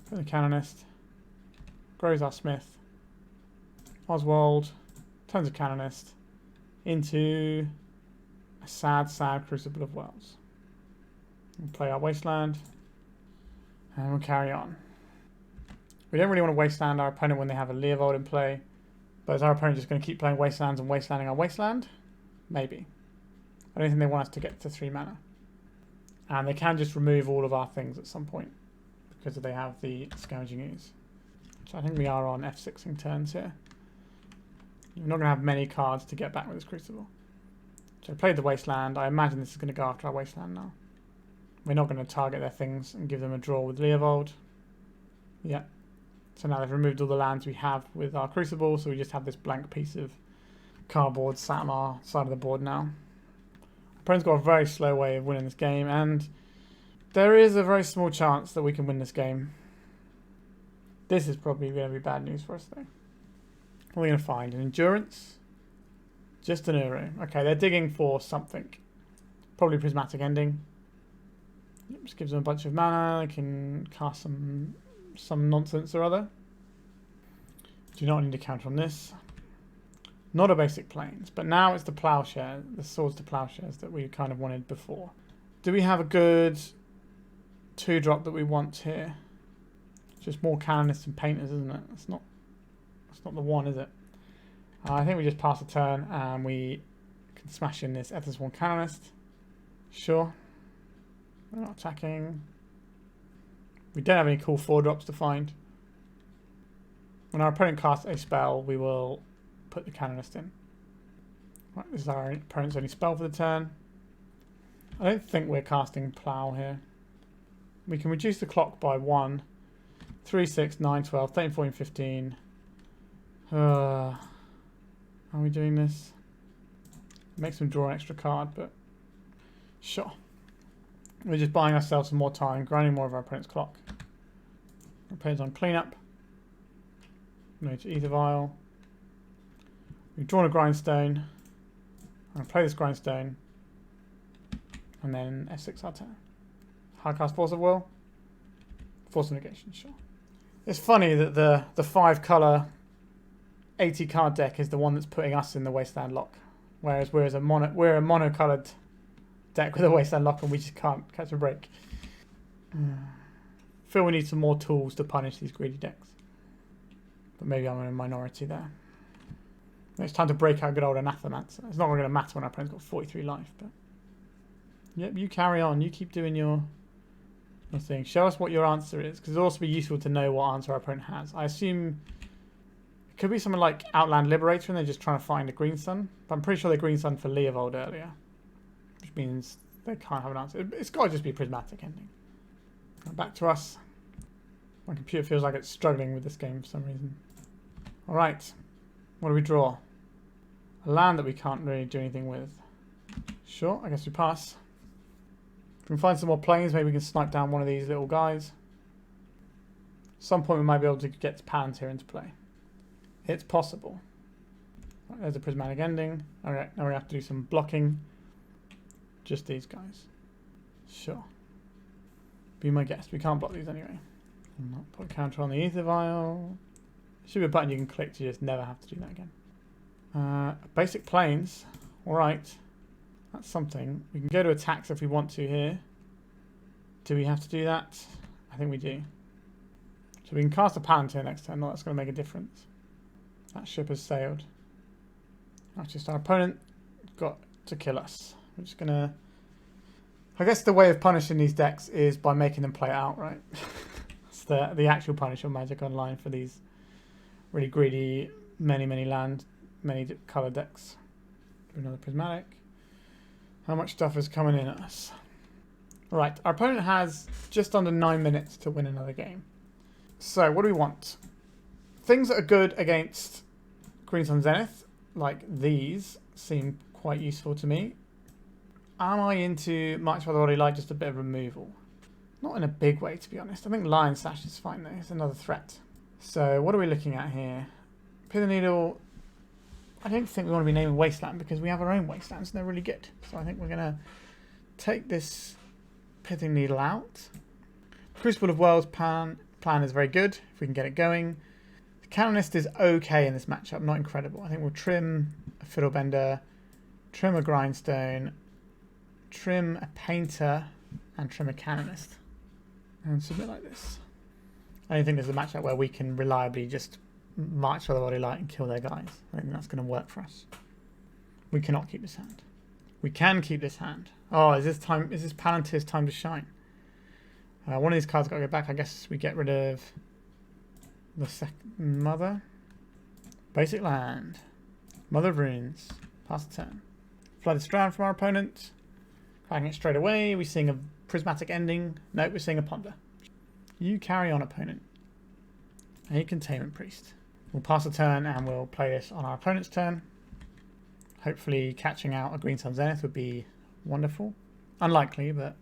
For the Canonist. Grows our Smith. Oswald. Turns a Canonist into a sad, sad Crucible of Worlds. We'll play our Wasteland. And we'll carry on. We don't really want to wasteland our opponent when they have a Leovold in play. But is our opponent just going to keep playing Wastelands and wastelanding our Wasteland? Maybe. I don't think they want us to get to 3 mana. And they can just remove all of our things at some point, because they have the Scavenging Ooze. So I think we are on F6ing turns here. We're not going to have many cards to get back with this Crucible. So I played the Wasteland. I imagine this is going to go after our Wasteland now. We're not going to target their things and give them a draw with Leovold. Yeah. So now they've removed all the lands we have with our Crucible, so we just have this blank piece of cardboard sat on our side of the board now. Our opponent's got a very slow way of winning this game, and there is a very small chance that we can win this game. This is probably going to be bad news for us, though. What are we going to find? An Endurance? Just an Uro. Okay, they're digging for something. Probably Prismatic Ending. Just gives them a bunch of mana. They can cast some nonsense or other. Do not need to counter on this. Not a basic plains, but now it's the Plowshare, the Swords to Plowshares that we kind of wanted before. Do we have a good 2-drop that we want here? Just more Canonists and Painters, isn't it? That's not the one, is it? I think we just pass a turn and we can smash in this Ethersworn Canonist. Sure. We're not attacking. We don't have any cool 4-drops to find. When our opponent casts a spell, we will put the Canonist in. Right, this is our opponent's only spell for the turn. I don't think we're casting Plow here. We can reduce the clock by 1. 3, 6, 9, 12, 13, 14, 15. Are we doing this? Makes them draw an extra card, but sure. We're just buying ourselves some more time, grinding more of our opponent's clock. Our opponent's on cleanup. No to Aether Vial. We've drawn a Grindstone. I'm going to play this Grindstone. And then F6 our turn. High cast Force of Will. Force of Negation, sure. It's funny that the 5-colour 80-card deck is the one that's putting us in the Wasteland lock. Whereas we're a mono-coloured deck with a Wasteland lock and we just can't catch a break. Feel we need some more tools to punish these greedy decks. But maybe I'm in a minority there. It's time to break out good old Anathemancer. It's not really going to matter when our opponent's got 43 life, but yep, you carry on. You keep doing your thing. Show us what your answer is, because it'll also be useful to know what answer our opponent has. I assume it could be something like Outland Liberator and they're just trying to find a Green Sun. But I'm pretty sure they Green Sun for Leovold earlier, which means they can't have an answer. It's got to just be a Prismatic Ending. Back to us. My computer feels like it's struggling with this game for some reason. Alright. What do we draw? A land that we can't really do anything with. Sure, I guess we pass. If we can find some more planes, maybe we can snipe down one of these little guys. At some point we might be able to get Palantír into play. It's possible. Right, there's a Prismatic Ending. Alright, now we have to do some blocking. Just these guys. Sure. Be my guest. We can't block these anyway. Not put a counter on the Aether Vial. Should be a button you can click to just never have to do that again. Basic planes. Alright. That's something. We can go to attacks if we want to here. Do we have to do that? I think we do. So we can cast a Palantír next turn. No, that's going to make a difference. That ship has sailed. That's just our opponent got to kill us. We're just going to... I guess the way of punishing these decks is by making them play it out, right? It's the actual punish of Magic Online for these really greedy, many land, many colour decks. Do another Prismatic. How much stuff is coming in at us? Right, our opponent has just under 9 minutes to win another game. So, what do we want? Things that are good against Green Sun Zenith, like these, seem quite useful to me. Am I into March of Otherworldly like just a bit of removal? Not in a big way, to be honest. I think Lion Sash is fine, though. It's another threat. So, what are we looking at here? Pithing Needle. I don't think we want to be naming Wasteland because we have our own Wastelands and they're really good. So, I think we're going to take this Pithing Needle out. Crucible of Worlds plan is very good if we can get it going. The Canonist is okay in this matchup, not incredible. I think we'll trim a Fiddlebender, trim a Grindstone, trim a Painter, and trim a Canonist. And submit like this. I don't think there's a matchup where we can reliably just march for the body light and kill their guys. I think that's going to work for us. We cannot keep this hand. We can keep this hand. Oh, is this Palantir's time to shine? One of these cards got to go back. I guess we get rid of the second Mother. Basic land. Mother of Runes. Pass the turn. Flooded Strand from our opponent. Flagging it straight away. We're seeing a Prismatic Ending. Nope, we're seeing a Ponder. You carry on, opponent. A Containment Priest. We'll pass a turn and we'll play this on our opponent's turn. Hopefully catching out a Green Sun Zenith would be wonderful. Unlikely, but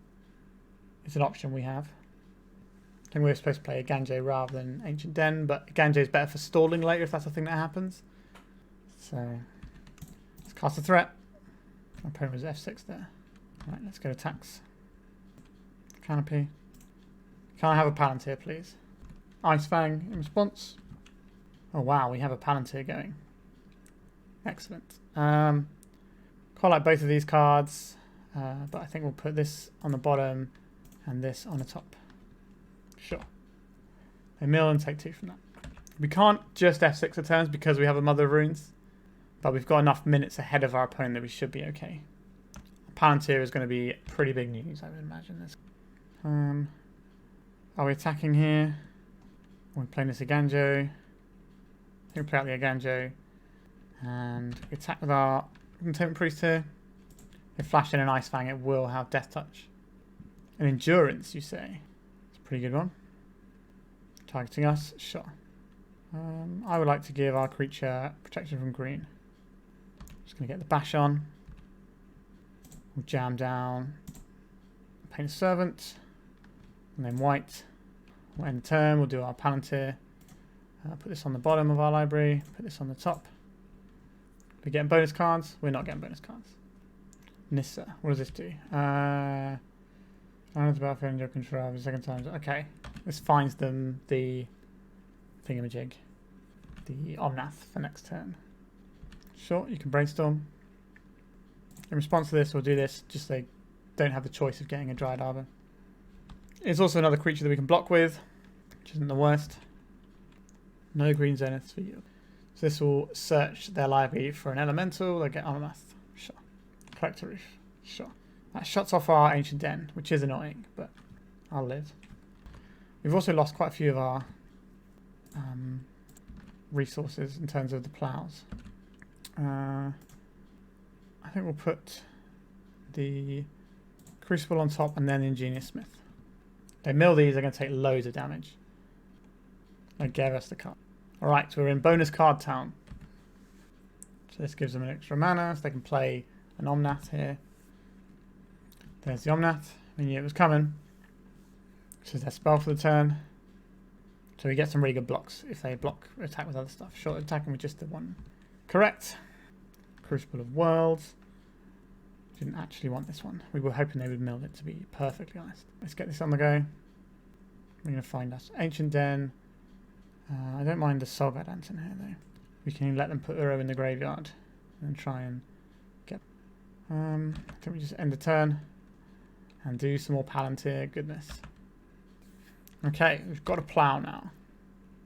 it's an option we have. I think we were supposed to play Eiganjo rather than Ancient Den, but Eiganjo is better for stalling later if that's the thing that happens. So, let's cast a threat. My opponent was F6 there. Right, let's go to attacks. Canopy. Can I have a Palantír, please? Ice Fang in response. Oh wow, we have a Palantír going. Excellent. Quite like both of these cards, but I think we'll put this on the bottom and this on the top. Sure. They mill and take 2 from that. We can't just F6 the turns because we have a Mother of Runes, but we've got enough minutes ahead of our opponent that we should be okay. Palantír is going to be pretty big news, I would imagine. This. Are we attacking here? Are we playing this Eiganjo? I think we play out the Eiganjo. And we attack with our Containment Priest here. If flash in an Ice Fang, it will have Death Touch. An Endurance, you say? It's a pretty good one. Targeting us? Sure. I would like to give our creature protection from green. Just going to get the bash on. We'll jam down. Paint a Servant. And then white. We'll end the turn. We'll do our Palantír. Put this on the bottom of our library. Put this on the top. We're getting bonus cards. We're not getting bonus cards. Nissa. What does this do? It's about feeling your control the second time. Okay. This finds them the thingamajig. The Omnath for next turn. Sure, you can brainstorm. In response to this, we'll do this. Just so they don't have the choice of getting a Dryad Arbor. It's also another creature that we can block with, which isn't the worst. No green zeniths for you. So this will search their library for an elemental. They'll get Omnath. Sure. Collector Roof. Sure. That shuts off our Ancient Den, which is annoying, but I'll live. We've also lost quite a few of our resources in terms of the plows. I think we'll put the Crucible on top and then the Ingenious Smith. They mill these, they're going to take loads of damage. They gave us the card. Alright, so we're in bonus card town. So this gives them an extra mana, so they can play an Omnath here. There's the Omnath. I knew it was coming. This is their spell for the turn. So we get some really good blocks if they block attack with other stuff. Short attacking with just the one. Correct. Crucible of Worlds. Didn't actually want this one. We were hoping they would mill it, to be perfectly honest. Let's get this on the go. We're going to find us Ancient Den. I don't mind the Saga Lantern here though. We can let them put Uro in the graveyard and try and get. I think we just end the turn and do some more Palantír goodness. Okay, we've got a plow now.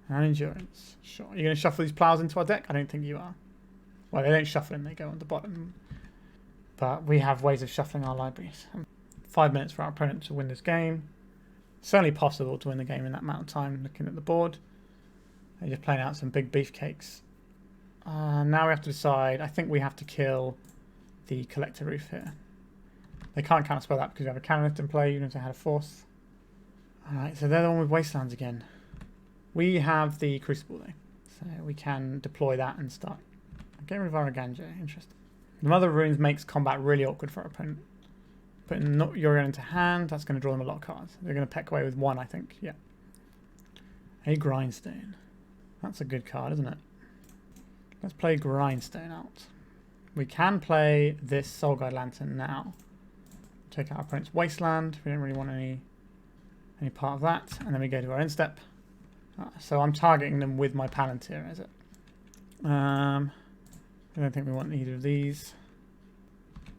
And endurance. Sure. Are you going to shuffle these plows into our deck? I don't think you are. Well, they don't shuffle in, they go on the bottom. But we have ways of shuffling our libraries. 5 minutes for our opponent to win this game. Certainly possible to win the game in that amount of time looking at the board. They're just playing out some big beefcakes. Now we have to decide. I think we have to kill the Collector Roof here. They can't counterspell that because we have a Canonist in play, even if they had a Force. Alright, so they're the one with Wastelands again. We have the Crucible though, so we can deploy that and start getting rid of our Eiganjo. Interesting. The Mother of Runes makes combat really awkward for our opponent. Putting Urza into hand, that's going to draw them a lot of cards. They're going to peck away with one, I think. Yeah. A Grindstone. That's a good card, isn't it? Let's play Grindstone out. We can play this Soul Guide Lantern now. Take out our opponent's Wasteland. We don't really want any part of that. And then we go to our end step. So I'm targeting them with my Palantír, is it? I don't think we want either of these.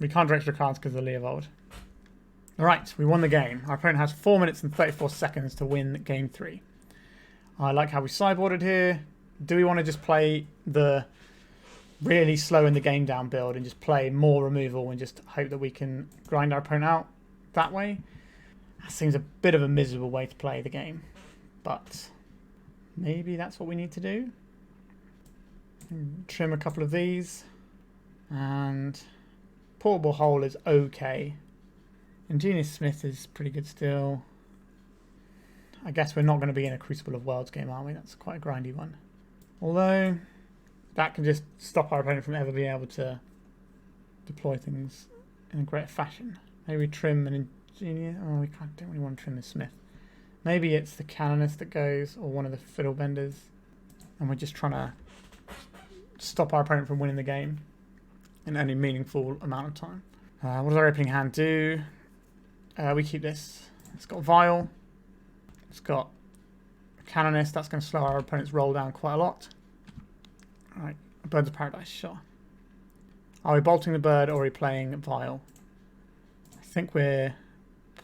We can't draw extra cards because of the Leovold. Alright, we won the game. Our opponent has 4 minutes and 34 seconds to win game 3. I like how we sideboarded here. Do we want to just play the really slowing the game down build and just play more removal and just hope that we can grind our opponent out that way? That seems a bit of a miserable way to play the game, but maybe that's what we need to do. Trim a couple of these, and Portable Hole is okay. Ingenious Smith is pretty good still. I guess we're not going to be in a Crucible of Worlds game, are we? That's quite a grindy one. Although, that can just stop our opponent from ever being able to deploy things in a greater fashion. Maybe we trim an Ingenious... Oh, we don't really want to trim the Smith. Maybe it's the Canonist that goes, or one of the Fiddlebenders. And we're just trying to stop our opponent from winning the game in any meaningful amount of time. What does our opening hand do? We keep this. It's got Vial. It's got a Canonist. That's going to slow our opponent's roll down quite a lot. Alright, Birds of Paradise, sure. Are we bolting the bird or are we playing Vial? I think we're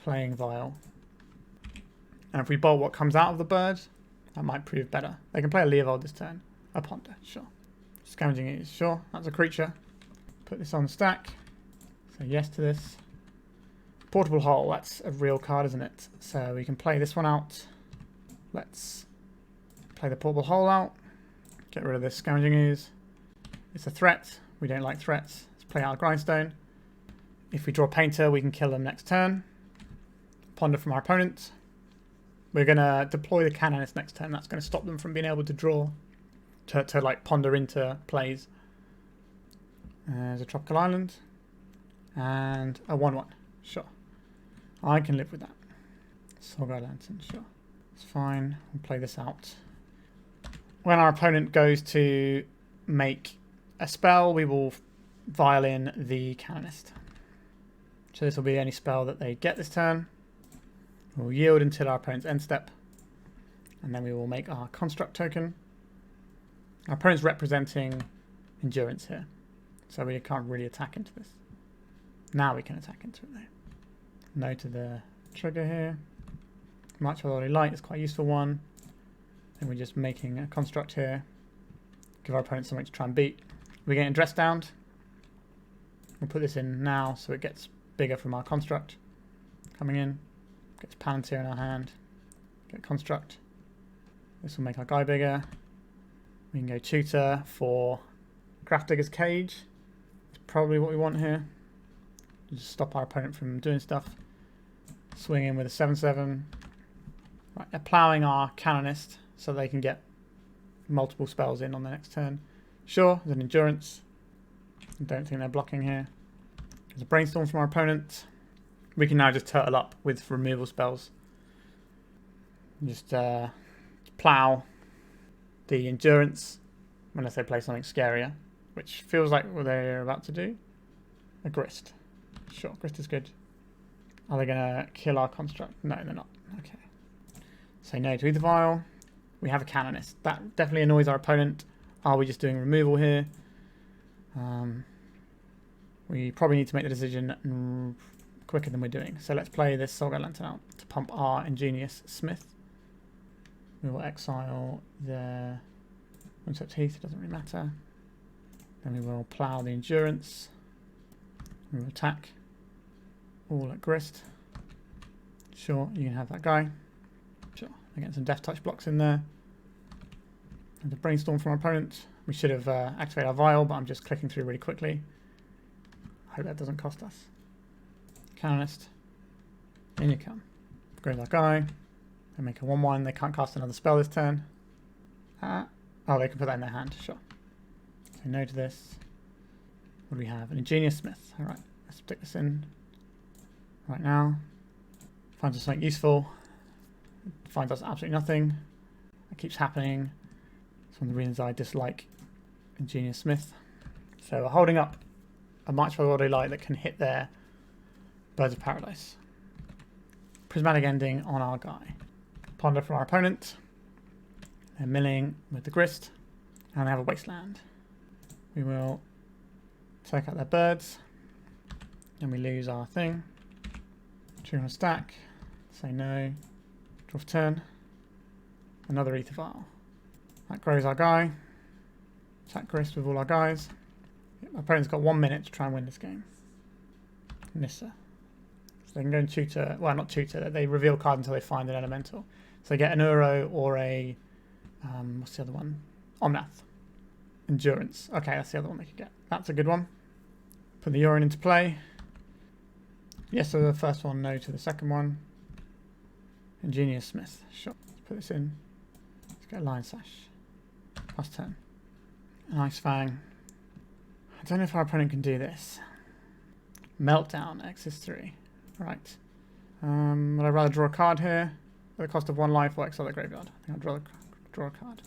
playing Vial. And if we bolt what comes out of the bird, that might prove better. They can play a Leovold this turn. A Ponder, sure. Scavenging is sure. That's a creature. Put this on the stack. So yes to this. Portable Hole, that's a real card, isn't it? So we can play this one out. Let's play the Portable Hole out. Get rid of this Scavenging Ooze. It's a threat. We don't like threats. Let's play out a Grindstone. If we draw Painter, we can kill them next turn. Ponder from our opponent. We're going to deploy the Canonist next turn. That's going to stop them from being able to draw, to like ponder into plays. There's a Tropical Island. And a 1/1. Sure. I can live with that. Saga Lantern, sure. It's fine. We'll play this out. When our opponent goes to make a spell, we will vial in the Canonist. So this will be the only spell that they get this turn. We'll yield until our opponent's end step. And then we will make our construct token. Our opponent's representing endurance here. So we can't really attack into this. Now we can attack into it though. No to the trigger here. Otherworldly Light is quite a useful one. And we're just making a construct here. Give our opponent something to try and beat. We're getting dressed down. We'll put this in now so it gets bigger from our construct. Coming in. Gets Palantír in our hand. Get construct. This will make our guy bigger. We can go tutor for Grafdigger's Cage. It's probably what we want here. Just stop our opponent from doing stuff. Swing in with a 7/7. Right, they're ploughing our Canonist so they can get multiple spells in on the next turn. Sure, there's an endurance. I don't think they're blocking here. There's a brainstorm from our opponent. We can now just turtle up with removal spells. Just plough the endurance unless they play something scarier, which feels like what they're about to do. A Grist. Sure, Grist is good. Are they going to kill our construct? No, they're not. Okay. Say no to Aether Vial. We have a Canonist. That definitely annoys our opponent. Are we just doing removal here? We probably need to make the decision quicker than we're doing. So let's play this Saga Lantern out to pump our Ingenious Smith. We will exile the Unset Teeth, it doesn't really matter. Then we will plough the Endurance. We will attack. All at Grist. Sure, you can have that guy. Sure, I get some Death Touch blocks in there. And the Brainstorm from our opponent. We should have activated our Vial, but I'm just clicking through really quickly. I hope that doesn't cost us. Canonist. In you come. Grab that guy. They make a 1/1. They can't cast another spell this turn. Oh, they can put that in their hand. Sure. Say no to this. What do we have? An Ingenious Smith. Alright, let's stick this in right now. Finds us something useful. Finds us absolutely nothing. That keeps happening. It's one of the reasons I dislike Ingenious Smith. So we're holding up a March for the Otherworldly Light that can hit their Birds of Paradise. Prismatic Ending on our guy. Ponder from our opponent. They're milling with the Grist. And they have a Wasteland. We will take out their birds. And we lose our thing. Trigger on a stack. Say no. Draw for turn. Another Aether Vial. That grows our guy. Attack Grist with all our guys. Our opponent's got 1 minute to try and win this game. Nissa. So they can go and tutor. Well, not tutor. They reveal card until they find an elemental. So they get an Uro or a... what's the other one? Omnath. Endurance. Okay, that's the other one they could get. That's a good one. Put the Urine into play. Yes to the first one, no to the second one. Ingenious Smith. Sure. Let's put this in. Let's get a Lion Sash. Plus 10. Nice Fang. I don't know if our opponent can do this. Meltdown, X is 3. Right. Would I rather draw a card here? At the cost of 1 life or exile the graveyard? I think I'll draw a card.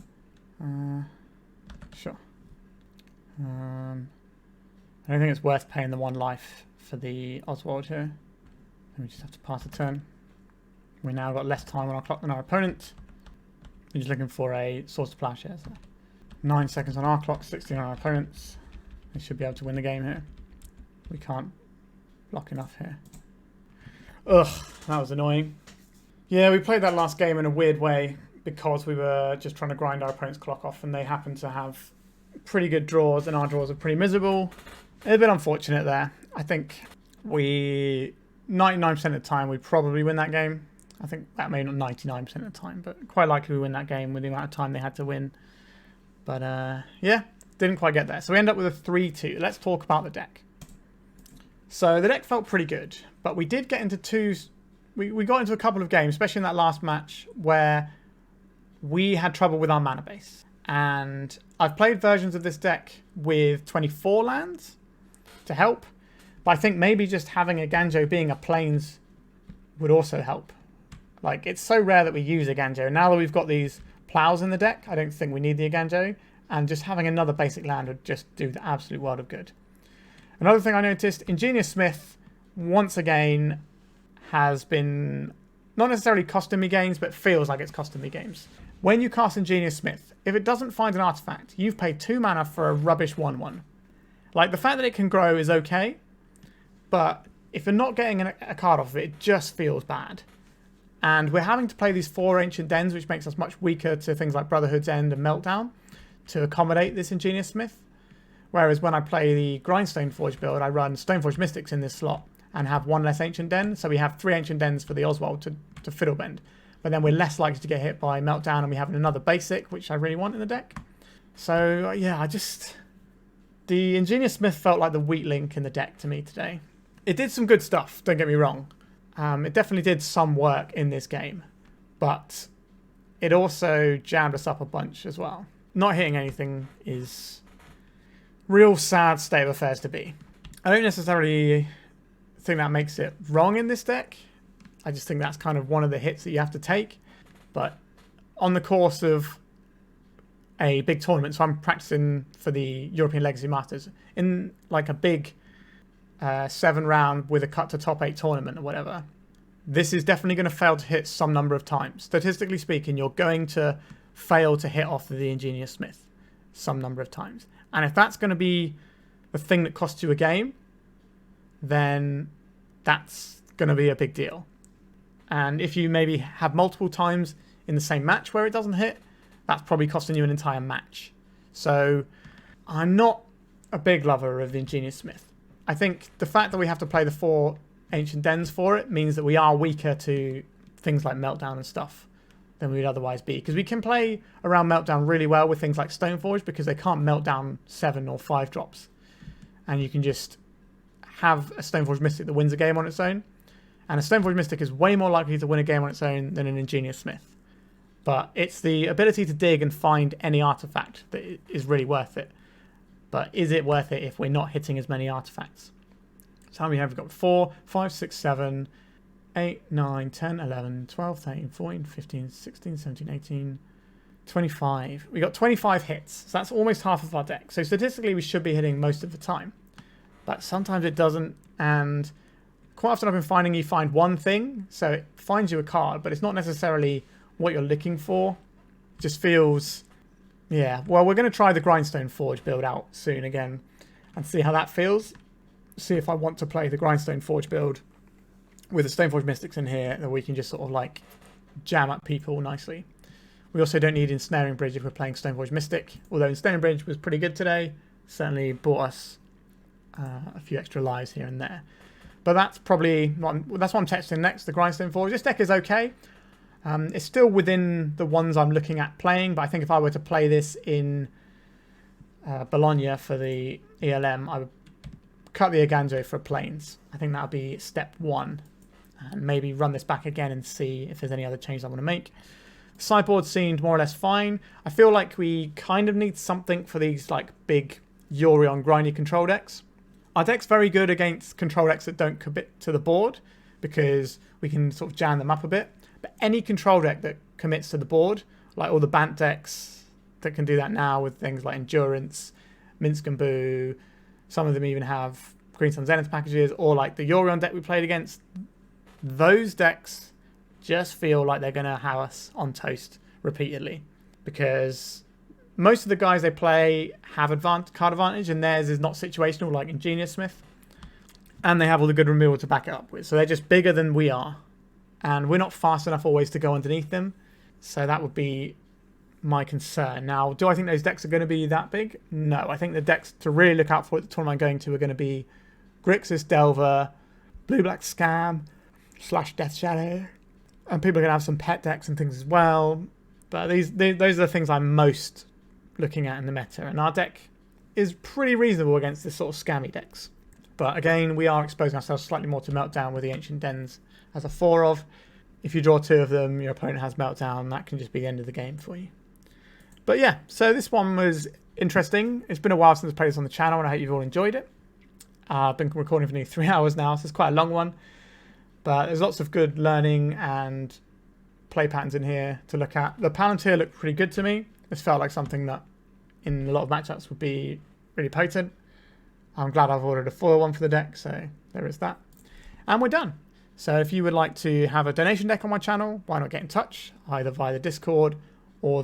Sure. I don't think it's worth paying the 1 life for the Oswald here. We just have to pass the turn. We now got less time on our clock than our opponent. We're just looking for a source of Plowshares. 9 seconds on our clock, 16 on our opponent's. They should be able to win the game here. We can't block enough here. Ugh, that was annoying. Yeah, we played that last game in a weird way because we were just trying to grind our opponent's clock off, and they happened to have pretty good draws, and our draws are pretty miserable. It's a bit unfortunate there. I think 99% of the time, we probably win that game. I think that may not 99% of the time, but quite likely we win that game with the amount of time they had to win. But yeah, didn't quite get there. So we end up with a 3-2. Let's talk about the deck. So the deck felt pretty good, but we did get into we got into a couple of games, especially in that last match, where we had trouble with our mana base. And I've played versions of this deck with 24 lands to help, but I think maybe just having Eiganjo being a plains would also help. Like, it's so rare that we use Eiganjo. Now that we've got these plows in the deck, I don't think we need the Eiganjo, and just having another basic land would just do the absolute world of good. Another thing I noticed, Ingenious Smith, once again, has been not necessarily costing me games, but feels like it's costing me games. When you cast Ingenious Smith, if it doesn't find an artifact, you've paid 2 mana for a rubbish 1/1. Like, the fact that it can grow is okay, but if you're not getting a card off of it, it just feels bad. And we're having to play these 4 Ancient Dens, which makes us much weaker to things like Brotherhood's End and Meltdown to accommodate this Ingenious Smith. Whereas when I play the Grindstone Forge build, I run Stoneforge Mystics in this slot and have 1 less Ancient Den. So we have 3 Ancient Dens for the Oswald to Fiddlebend. But then we're less likely to get hit by Meltdown, and we have another basic, which I really want in the deck. So yeah, the Ingenious Smith felt like the weak link in the deck to me today. It did some good stuff, don't get me wrong. It definitely did some work in this game, but it also jammed us up a bunch as well. Not hitting anything is real sad state of affairs to be. I don't necessarily think that makes it wrong in this deck. I just think that's kind of one of the hits that you have to take. But on the course of a big tournament, so I'm practicing for the European Legacy Masters, in like a big 7-round with a cut to top 8 tournament or whatever, this is definitely going to fail to hit some number of times. Statistically speaking, you're going to fail to hit off the Ingenious Smith some number of times. And if that's going to be the thing that costs you a game, then that's going to be a big deal. And if you maybe have multiple times in the same match where it doesn't hit, that's probably costing you an entire match. So I'm not a big lover of the Ingenious Smith. I think the fact that we have to play the 4 Ancient Dens for it means that we are weaker to things like Meltdown and stuff than we would otherwise be. Because we can play around Meltdown really well with things like Stoneforge, because they can't melt down 7 or 5 drops. And you can just have a Stoneforge Mystic that wins a game on its own. And a Stoneforge Mystic is way more likely to win a game on its own than an Ingenious Smith. But it's the ability to dig and find any artifact that is really worth it. But is it worth it if we're not hitting as many artifacts? So how many have we got? 4, 5, 6, 7, 8, 9, 10, 11, 12, 13, 14, 15, 16, 17, 18, 25. We got 25 hits. So that's almost half of our deck. So statistically, we should be hitting most of the time. But sometimes it doesn't. And quite often I've been finding you find one thing. So it finds you a card, but it's not necessarily what you're looking for. It just feels... Yeah, well, we're going to try the Grindstone Forge build out soon again and see how that feels. See if I want to play the Grindstone Forge build with the Stoneforge Mystics in here, that we can just sort of like jam up people nicely. We also don't need Ensnaring Bridge if we're playing Stoneforge Mystic, although Ensnaring Bridge was pretty good today. Certainly bought us a few extra lives here and there. But that's probably that's what I'm testing next, the Grindstone Forge. This deck is okay. It's still within the ones I'm looking at playing, but I think if I were to play this in Bologna for the ELM, I would cut the Eiganjo for Plains. I think that would be step 1. And maybe run this back again and see if there's any other changes I want to make. The sideboard seemed more or less fine. I feel like we kind of need something for these like big Yorion grindy control decks. Our deck's very good against control decks that don't commit to the board, because we can sort of jam them up a bit. But any control deck that commits to the board, like all the Bant decks that can do that now with things like Endurance, Minsk and Boo, some of them even have Green Sun Zenith packages, or like the Yorion deck we played against, those decks just feel like they're going to have us on toast repeatedly, because most of the guys they play have card advantage, and theirs is not situational like Ingenious Smith. And they have all the good removal to back it up with. So they're just bigger than we are. And we're not fast enough always to go underneath them. So that would be my concern. Now, do I think those decks are going to be that big? No. I think the decks to really look out for at the tournament I'm going to are going to be Grixis Delver, Blue-Black Scam, / Death Shadow. And people are going to have some pet decks and things as well. But those are the things I'm most looking at in the meta. And our deck is pretty reasonable against this sort of scammy decks. But again, we are exposing ourselves slightly more to Meltdown with the Ancient Dens as a 4 of. If you draw 2 of them, your opponent has Meltdown. That can just be the end of the game for you. But yeah, so this one was interesting. It's been a while since I played this on the channel, and I hope you've all enjoyed it. I've been recording for nearly 3 hours now, so it's quite a long one. But there's lots of good learning and play patterns in here to look at. The Palantír looked pretty good to me. This felt like something that in a lot of matchups would be really potent. I'm glad I've ordered a foil one for the deck, so there is that. And we're done. So if you would like to have a donation deck on my channel, why not get in touch, either via the Discord or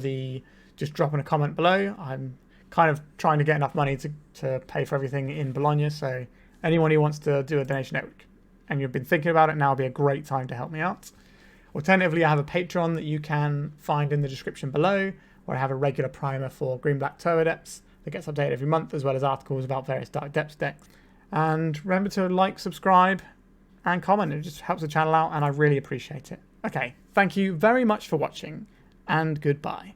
just drop in a comment below. I'm kind of trying to get enough money to pay for everything in Bologna, so anyone who wants to do a donation deck and you've been thinking about it, now would be a great time to help me out. Alternatively, I have a Patreon that you can find in the description below, where I have a regular primer for Green-Black Toe Adepts that gets updated every month, as well as articles about various Dark Depths decks. And remember to like, subscribe, and comment. It just helps the channel out, and I really appreciate it. Okay, thank you very much for watching, and goodbye.